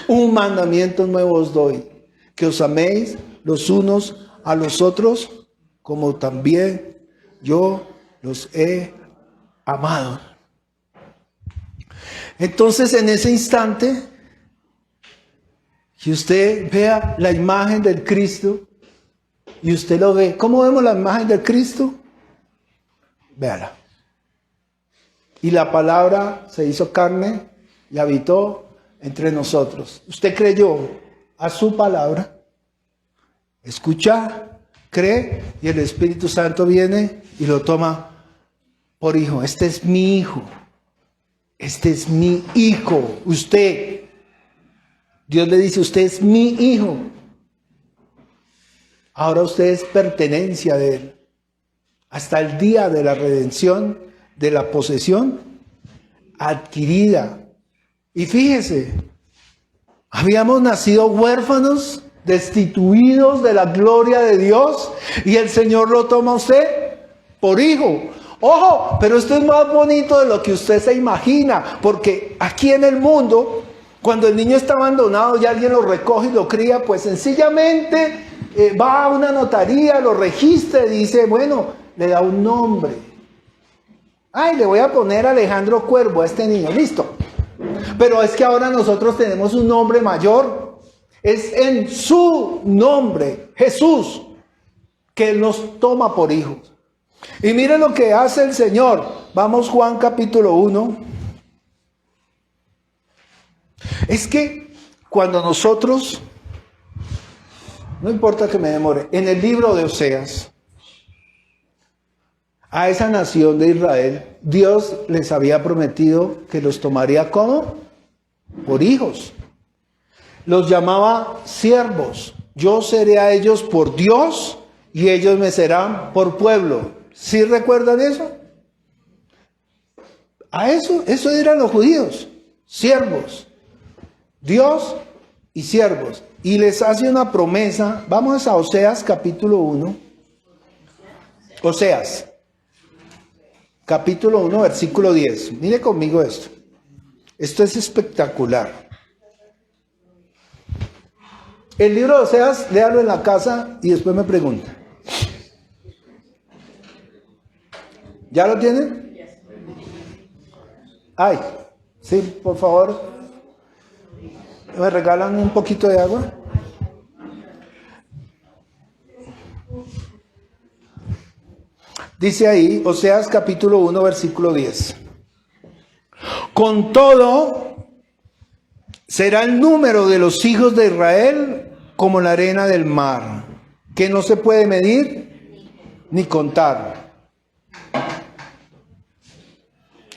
Un mandamiento nuevo os doy, que os améis los unos a los otros, como también yo los he amado. Entonces, en ese instante, que usted vea la imagen del Cristo y usted lo ve. ¿Cómo vemos la imagen del Cristo? Véala. Y la palabra se hizo carne y habitó entre nosotros. Usted creyó a su palabra, escucha, cree, y el Espíritu Santo viene y lo toma por hijo. Este es mi hijo. Este es mi hijo. Usted. Dios le dice, usted es mi hijo. Ahora usted es pertenencia de Él. Hasta el día de la redención, de la posesión adquirida. Y fíjese, habíamos nacido huérfanos, destituidos de la gloria de Dios, y el Señor lo toma a usted por hijo. Ojo, pero esto es más bonito de lo que usted se imagina, porque aquí en el mundo, cuando el niño está abandonado y alguien lo recoge y lo cría, pues sencillamente va a una notaría, lo registra y dice, bueno, le da un nombre. Ay, le voy a poner Alejandro Cuervo a este niño, listo. Pero es que ahora nosotros tenemos un nombre mayor. Es en su nombre, Jesús, que Él nos toma por hijos. Y mire lo que hace el Señor. Vamos, Juan capítulo 1. Es que cuando nosotros, no importa que me demore, en el libro de Oseas, a esa nación de Israel, Dios les había prometido que los tomaría como por hijos. Los llamaba siervos. Yo seré a ellos por Dios y ellos me serán por pueblo. ¿Sí recuerdan eso? A eso eran los judíos, siervos. Dios y siervos. Y les hace una promesa. Vamos a Oseas capítulo 1. Oseas capítulo 1 versículo 10. Mire conmigo esto. Esto es espectacular. El libro de Oseas, léalo en la casa y después me pregunta. ¿Ya lo tienen? Ay, sí, por favor. ¿Me regalan un poquito de agua? Dice ahí, Oseas capítulo 1, versículo 10. Con todo, será el número de los hijos de Israel como la arena del mar, que no se puede medir ni contar.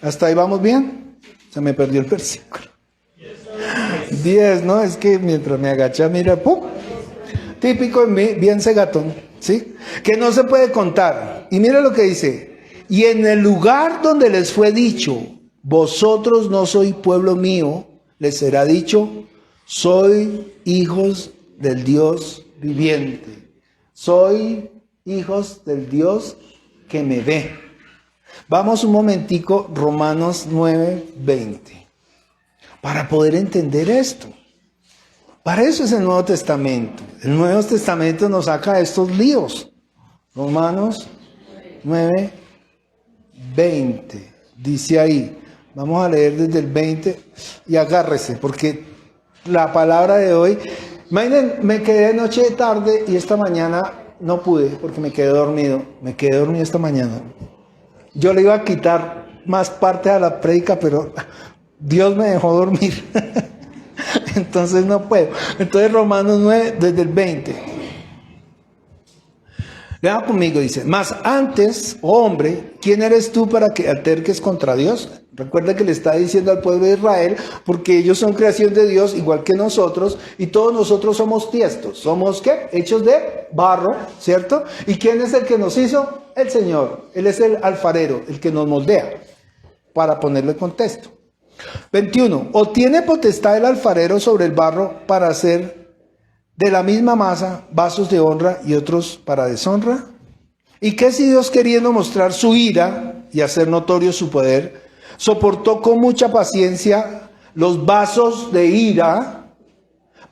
¿Hasta ahí vamos bien? Se me perdió el versículo. 10, ¿no? Es que mientras me agacha, mira, ¡pum! Típico en mí, bien cegatón, ¿sí? Que no se puede contar. Y mira lo que dice. Y en el lugar donde les fue dicho, vosotros no sois pueblo mío, les será dicho, soy hijos del Dios viviente. Soy hijos del Dios que me ve. Vamos un momentico, Romanos 9:20. Para poder entender esto. Para eso es el Nuevo Testamento. El Nuevo Testamento nos saca de estos líos. Romanos 9:20. Dice ahí. Vamos a leer desde el 20 y agárrese, porque la palabra de hoy... Imaginen, me quedé anoche tarde y esta mañana no pude porque me quedé dormido. Me quedé dormido esta mañana. Yo le iba a quitar más parte a la prédica, pero Dios me dejó dormir. Entonces no puedo. Entonces Romanos 9, desde el 20. Lean conmigo, dice, mas antes, oh hombre, ¿quién eres tú para que alterques contra Dios? Recuerda que le está diciendo al pueblo de Israel, porque ellos son creación de Dios, igual que nosotros, y todos nosotros somos tiestos. ¿Somos qué? Hechos de barro, ¿cierto? ¿Y quién es el que nos hizo? El Señor. Él es el alfarero, el que nos moldea, para ponerle contexto. 21. ¿O tiene potestad el alfarero sobre el barro para hacer de la misma masa vasos de honra y otros para deshonra? ¿Y qué si Dios, queriendo mostrar su ira y hacer notorio su poder, soportó con mucha paciencia los vasos de ira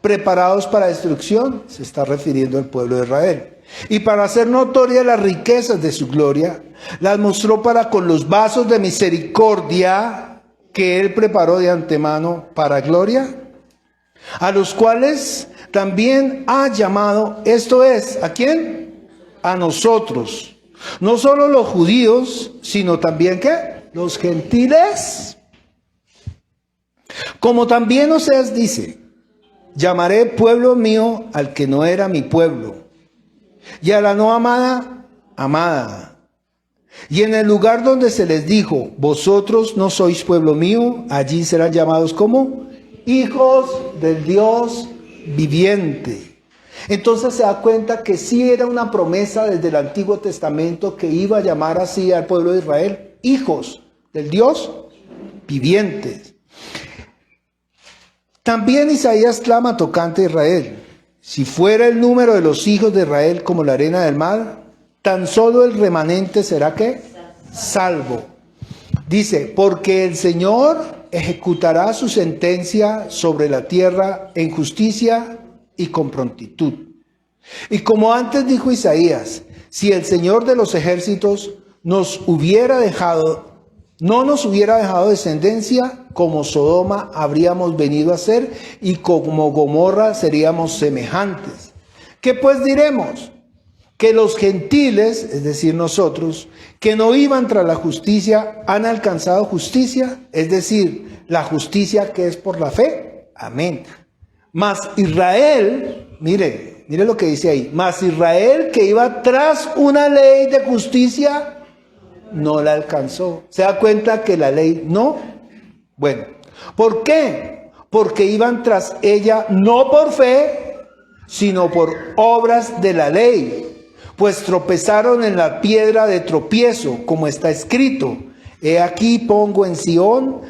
preparados para destrucción? Se está refiriendo al pueblo de Israel. Y para hacer notorias las riquezas de su gloria, las mostró para con los vasos de misericordia que Él preparó de antemano para gloria, a los cuales también ha llamado, esto es, ¿a quién? A nosotros. No solo los judíos, sino también, ¿qué? Los gentiles. Como también Oseas dice, llamaré pueblo mío al que no era mi pueblo, y a la no amada, amada. Y en el lugar donde se les dijo, vosotros no sois pueblo mío, allí serán llamados como hijos del Dios viviente. Entonces se da cuenta que sí era una promesa desde el Antiguo Testamento que iba a llamar así al pueblo de Israel, hijos del Dios viviente. También Isaías clama tocante a Israel. Si fuera el número de los hijos de Israel como la arena del mar, tan solo el remanente será ¿qué? Salvo. Dice, porque el Señor ejecutará su sentencia sobre la tierra en justicia y con prontitud. Y como antes dijo Isaías, si el Señor de los ejércitos no nos hubiera dejado descendencia, como Sodoma habríamos venido a ser, y como Gomorra seríamos semejantes. ¿Qué pues diremos? Que los gentiles, es decir nosotros, que no iban tras la justicia, han alcanzado justicia, es decir, la justicia que es por la fe. Amén. Mas Israel, mire lo que dice ahí, mas Israel que iba tras una ley de justicia, no la alcanzó. ¿Se da cuenta que la ley no? Bueno, ¿por qué? Porque iban tras ella no por fe, sino por obras de la ley. Pues tropezaron en la piedra de tropiezo, como está escrito. He aquí pongo en Sión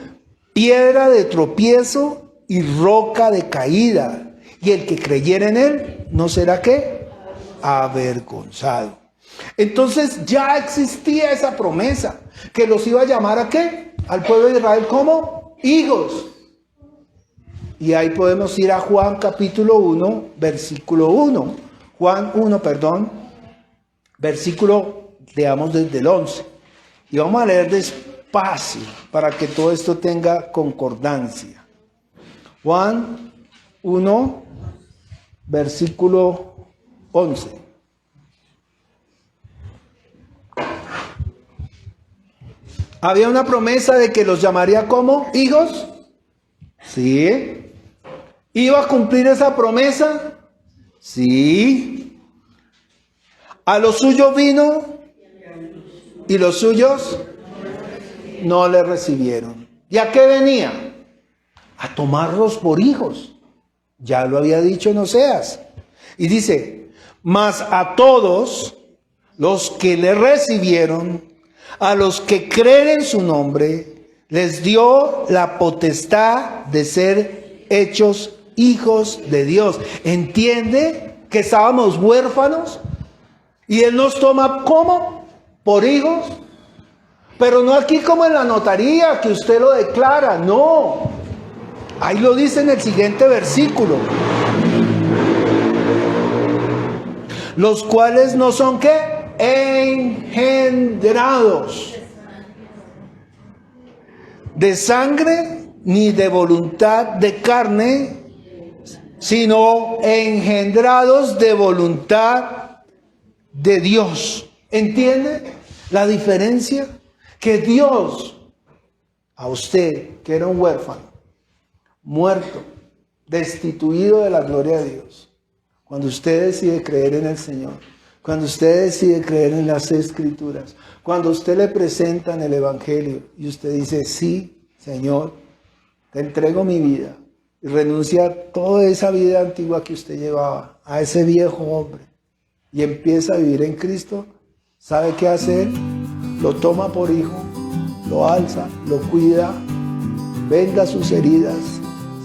piedra de tropiezo y roca de caída. Y el que creyera en él, ¿no será qué? Avergonzado. Entonces ya existía esa promesa, que los iba a llamar ¿a qué? Al pueblo de Israel como hijos. Y ahí podemos ir a Juan capítulo 1, versículo 1. Juan 1, versículo, leamos desde el 11. Y vamos a leer despacio para que todo esto tenga concordancia. Juan 1, versículo 11. ¿Había una promesa de que los llamaría como hijos? Sí. ¿Iba a cumplir esa promesa? Sí. A los suyos vino y los suyos no le recibieron. ¿Y a qué venía? A tomarlos por hijos. Ya lo había dicho en Oseas. Y dice, mas a todos los que le recibieron, a los que creen en su nombre, les dio la potestad de ser hechos hijos de Dios. ¿Entiende que estábamos huérfanos? Y Él nos toma ¿cómo? Por hijos. Pero no aquí como en la notaría, que usted lo declara. No. Ahí lo dice en el siguiente versículo. Los cuales no son ¿qué? Engendrados de sangre ni de voluntad de carne, sino engendrados de voluntad de Dios. ¿Entiende la diferencia? Que Dios, a usted, que era un huérfano, muerto, destituido de la gloria de Dios, cuando usted decide creer en el Señor, cuando usted decide creer en las Escrituras, cuando usted le presentan el Evangelio y usted dice, sí, Señor, te entrego mi vida, y renuncia a toda esa vida antigua que usted llevaba, a ese viejo hombre, y empieza a vivir en Cristo, ¿sabe qué hacer? Lo toma por hijo, lo alza, lo cuida, venda sus heridas,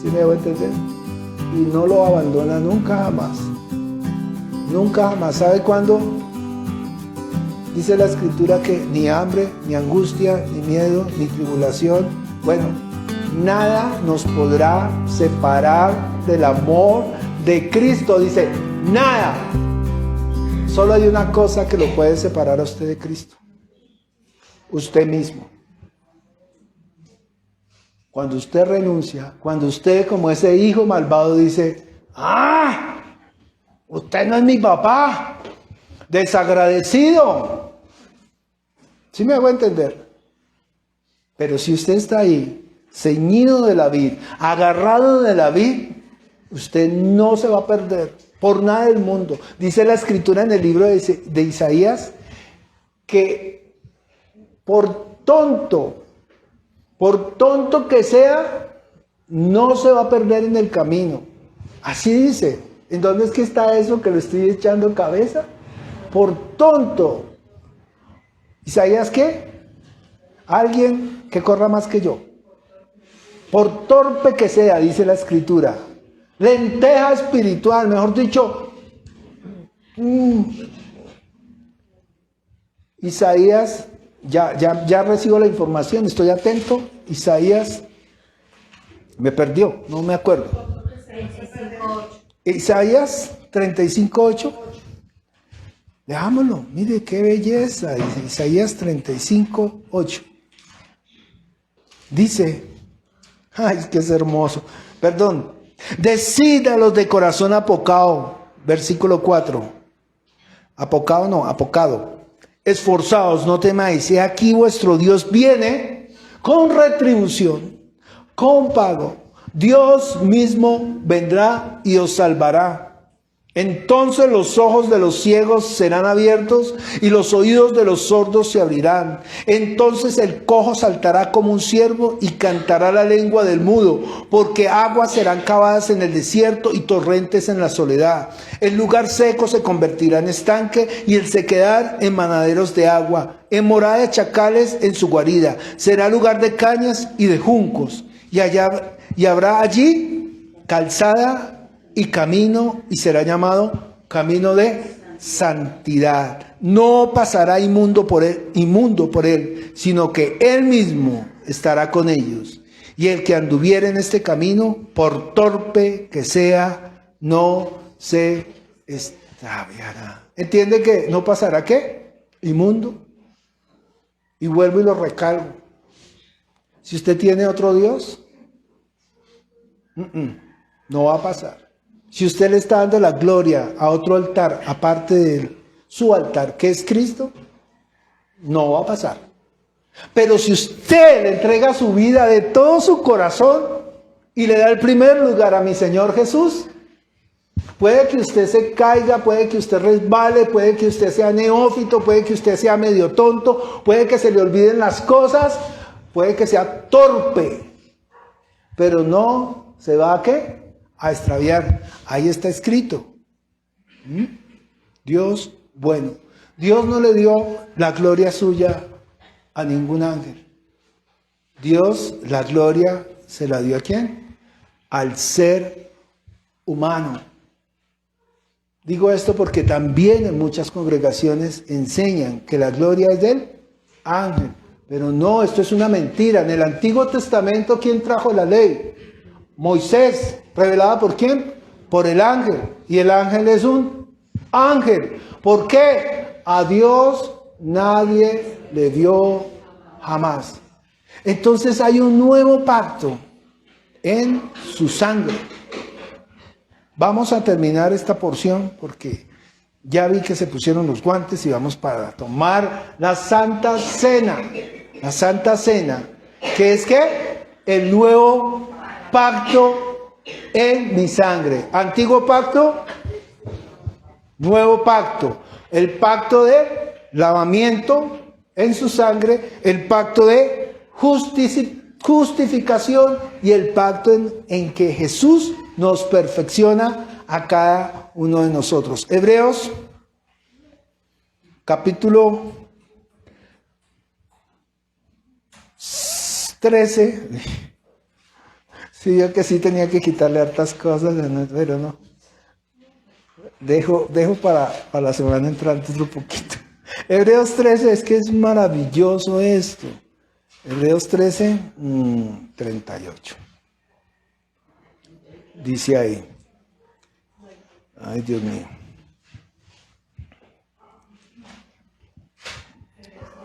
¿sí me va a entender? Y no lo abandona nunca jamás. Nunca jamás. ¿Sabe cuándo? Dice la Escritura que ni hambre, ni angustia, ni miedo, ni tribulación, bueno, nada nos podrá separar del amor de Cristo. Dice, nada. Solo hay una cosa que lo puede separar a usted de Cristo. Usted mismo. Cuando usted renuncia, cuando usted como ese hijo malvado dice, usted no es mi papá, desagradecido. ¿Sí me hago entender? Pero si usted está ahí, ceñido de la vid, agarrado de la vid, usted no se va a perder por nada del mundo. Dice la escritura en el libro de Isaías que por tonto que sea, no se va a perder en el camino. Así dice. ¿En dónde es que está eso que le estoy echando cabeza? Por tonto. ¿Isaías qué? Alguien que corra más que yo. Por torpe que sea, dice la escritura. Lenteja espiritual, mejor dicho. Isaías, ya recibo la información, estoy atento. Isaías me perdió, no me acuerdo. 35:8. Isaías 35:8. Leámoslo, mire qué belleza. Isaías 35:8. Dice, ay, que es hermoso. Perdón. Decid a los de corazón apocado, versículo 4. Apocado no, apocado. Esforzaos, no temáis, he aquí vuestro Dios viene con retribución, con pago. Dios mismo vendrá y os salvará. Entonces los ojos de los ciegos serán abiertos y los oídos de los sordos se abrirán. Entonces el cojo saltará como un ciervo y cantará la lengua del mudo, porque aguas serán cavadas en el desierto y torrentes en la soledad. El lugar seco se convertirá en estanque y el sequedad en manaderos de agua. En morada de chacales en su guarida. Será lugar de cañas y de juncos. Y habrá allí calzada y camino, y será llamado camino de santidad. No pasará inmundo por él, sino que él mismo estará con ellos. Y el que anduviere en este camino, por torpe que sea, no se extraviará. ¿Entiende que no pasará qué? Inmundo. Y vuelvo y lo recalco. Si usted tiene otro Dios, no va a pasar. Si usted le está dando la gloria a otro altar, aparte de su altar, que es Cristo, no va a pasar. Pero si usted le entrega su vida de todo su corazón y le da el primer lugar a mi Señor Jesús, puede que usted se caiga, puede que usted resbale, puede que usted sea neófito, puede que usted sea medio tonto, puede que se le olviden las cosas, puede que sea torpe, pero no se va a ¿qué? A extraviar. Ahí está escrito. Dios bueno. Dios no le dio la gloria suya a ningún ángel. Dios la gloria se la dio ¿a quién? Al ser humano. Digo esto porque también en muchas congregaciones enseñan que la gloria es del ángel. Pero no, esto es una mentira. En el Antiguo Testamento, ¿quién trajo la ley? Moisés. ¿Revelada por quién? Por el ángel. Y el ángel es un ángel. ¿Por qué? A Dios nadie le dio jamás. Entonces hay un nuevo pacto en su sangre. Vamos a terminar esta porción porque ya vi que se pusieron los guantes y vamos para tomar la Santa Cena. La Santa Cena, que es ¿qué? El nuevo pacto en mi sangre. Antiguo pacto, nuevo pacto. El pacto de lavamiento en su sangre, el pacto de justificación y el pacto en que Jesús nos perfecciona a cada uno de nosotros. Hebreos capítulo 13. Sí, yo que sí tenía que quitarle hartas cosas, pero no. Dejo para la semana entrante otro poquito. Hebreos 13, es que es maravilloso esto. Hebreos 13, 38. Dice ahí. Ay, Dios mío.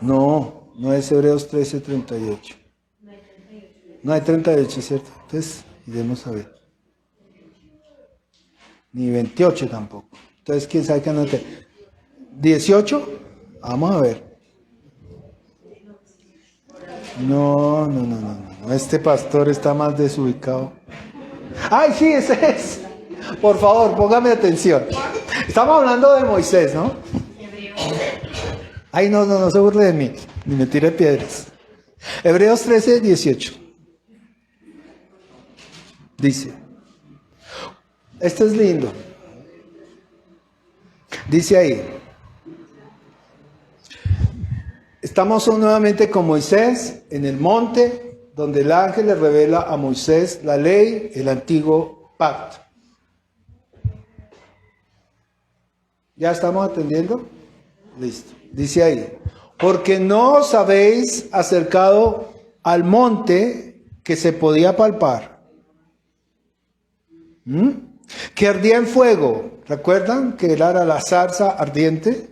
No es Hebreos 13, 38. No hay 38, ¿cierto? Entonces, iremos a ver. Ni 28 tampoco. Entonces, ¿quién sabe qué anote? 18, vamos a ver. No. Este pastor está más desubicado. ¡Ay, sí, ese es! Por favor, póngame atención. Estamos hablando de Moisés, ¿no? Ay, no se burle de mí, ni me tire piedras. Hebreos 13, 18. Dice, esto es lindo. Dice ahí, estamos nuevamente con Moisés en el monte donde el ángel le revela a Moisés la ley, el antiguo pacto. ¿Ya estamos atendiendo? Listo. Dice ahí, porque no os habéis acercado al monte que se podía palpar, que ardía en fuego. ¿Recuerdan que era la zarza ardiente?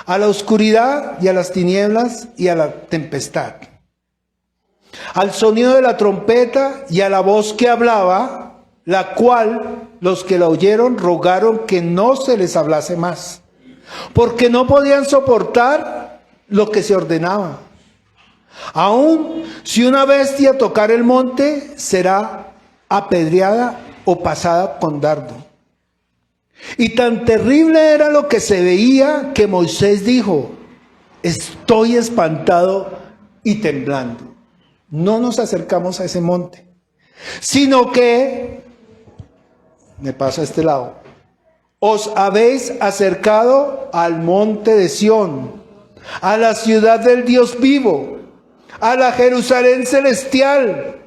A la oscuridad y a las tinieblas y a la tempestad. Al sonido de la trompeta y a la voz que hablaba, la cual los que la oyeron rogaron que no se les hablase más, porque no podían soportar lo que se ordenaba. Aun si una bestia tocar el monte, será apedreada o pasada con dardo. Y tan terrible era lo que se veía que Moisés dijo, estoy espantado y temblando. No nos acercamos a ese monte, sino que, me paso a este lado, os habéis acercado al monte de Sión, a la ciudad del Dios vivo, a la Jerusalén celestial,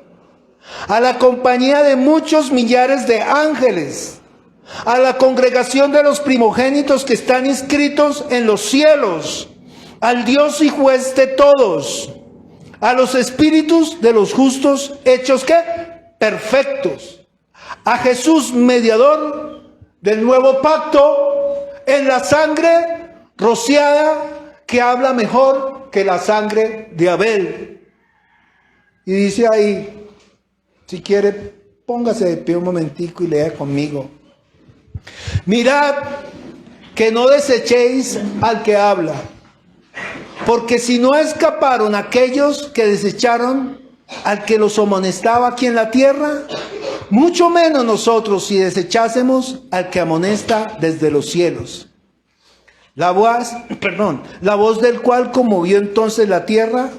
a la compañía de muchos millares de ángeles, a la congregación de los primogénitos que están inscritos en los cielos, al Dios y juez de todos, a los espíritus de los justos hechos ¿qué? Perfectos, a Jesús mediador del nuevo pacto, en la sangre rociada que habla mejor que la sangre de Abel. Y dice ahí, si quiere, póngase de pie un momentico y lea conmigo. Mirad que no desechéis al que habla, porque si no escaparon aquellos que desecharon al que los amonestaba aquí en la tierra, mucho menos nosotros si desechásemos al que amonesta desde los cielos. La voz del cual conmovió entonces la tierra,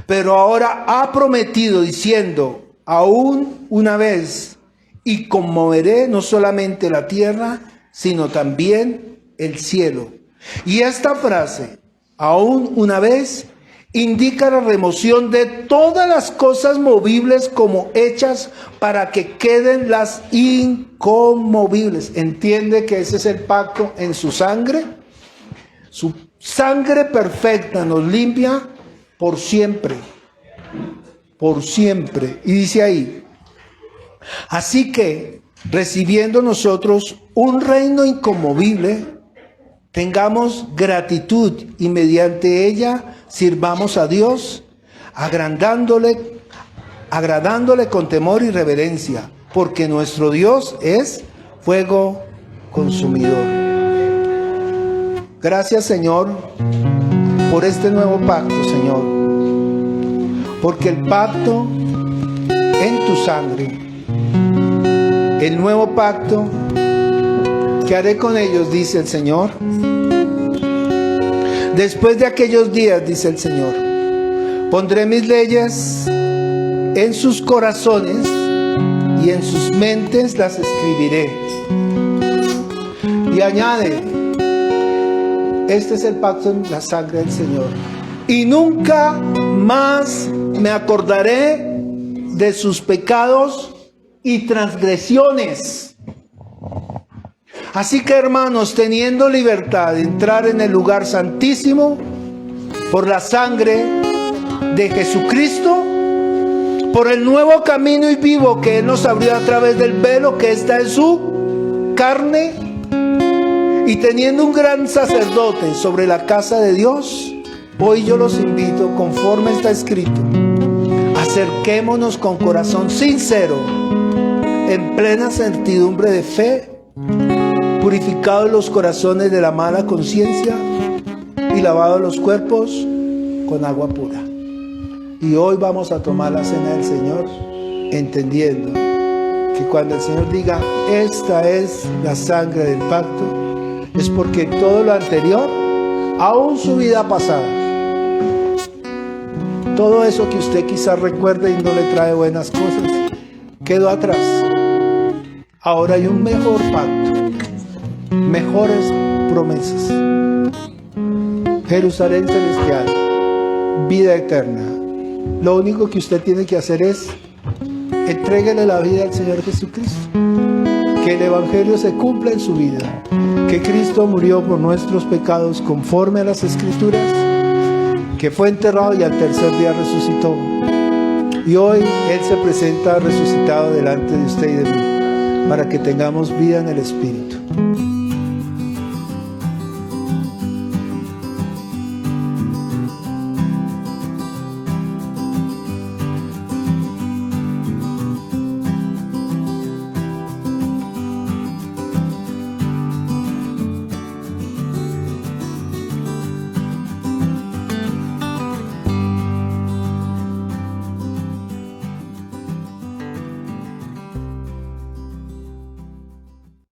pero ahora ha prometido diciendo, aún una vez, y conmoveré no solamente la tierra, sino también el cielo. Y esta frase, aún una vez, indica la remoción de todas las cosas movibles como hechas para que queden las inconmovibles. ¿Entiende que ese es el pacto en su sangre? Su sangre perfecta nos limpia por siempre. Por siempre. Y dice ahí, así que recibiendo nosotros un reino inconmovible, tengamos gratitud y mediante ella sirvamos a Dios, agradándole con temor y reverencia, porque nuestro Dios es fuego consumidor. Gracias, Señor, por este nuevo pacto, Señor, porque el pacto en tu sangre, el nuevo pacto que haré con ellos, dice el Señor. Después de aquellos días, dice el Señor, pondré mis leyes en sus corazones y en sus mentes las escribiré. Y añade, este es el pacto en la sangre del Señor. Y nunca más me acordaré de sus pecados y transgresiones. Así que, hermanos, teniendo libertad de entrar en el lugar santísimo por la sangre de Jesucristo, por el nuevo camino y vivo que Él nos abrió a través del velo que está en su carne, y teniendo un gran sacerdote sobre la casa de Dios, hoy yo los invito, conforme está escrito, a Acerquémonos con corazón sincero, en plena certidumbre de fe, purificados los corazones de la mala conciencia y lavados los cuerpos con agua pura. Y hoy vamos a tomar la cena del Señor, entendiendo que cuando el Señor diga, esta es la sangre del pacto, es porque todo lo anterior, aún su vida pasada, todo eso que usted quizás recuerde y no le trae buenas cosas, quedó atrás. Ahora hay un mejor pacto, mejores promesas. Jerusalén celestial, vida eterna. Lo único que usted tiene que hacer es entréguele la vida al Señor Jesucristo. Que el Evangelio se cumpla en su vida. Que Cristo murió por nuestros pecados conforme a las Escrituras. Que fue enterrado y al tercer día resucitó. Y hoy Él se presenta resucitado delante de usted y de mí, para que tengamos vida en el Espíritu.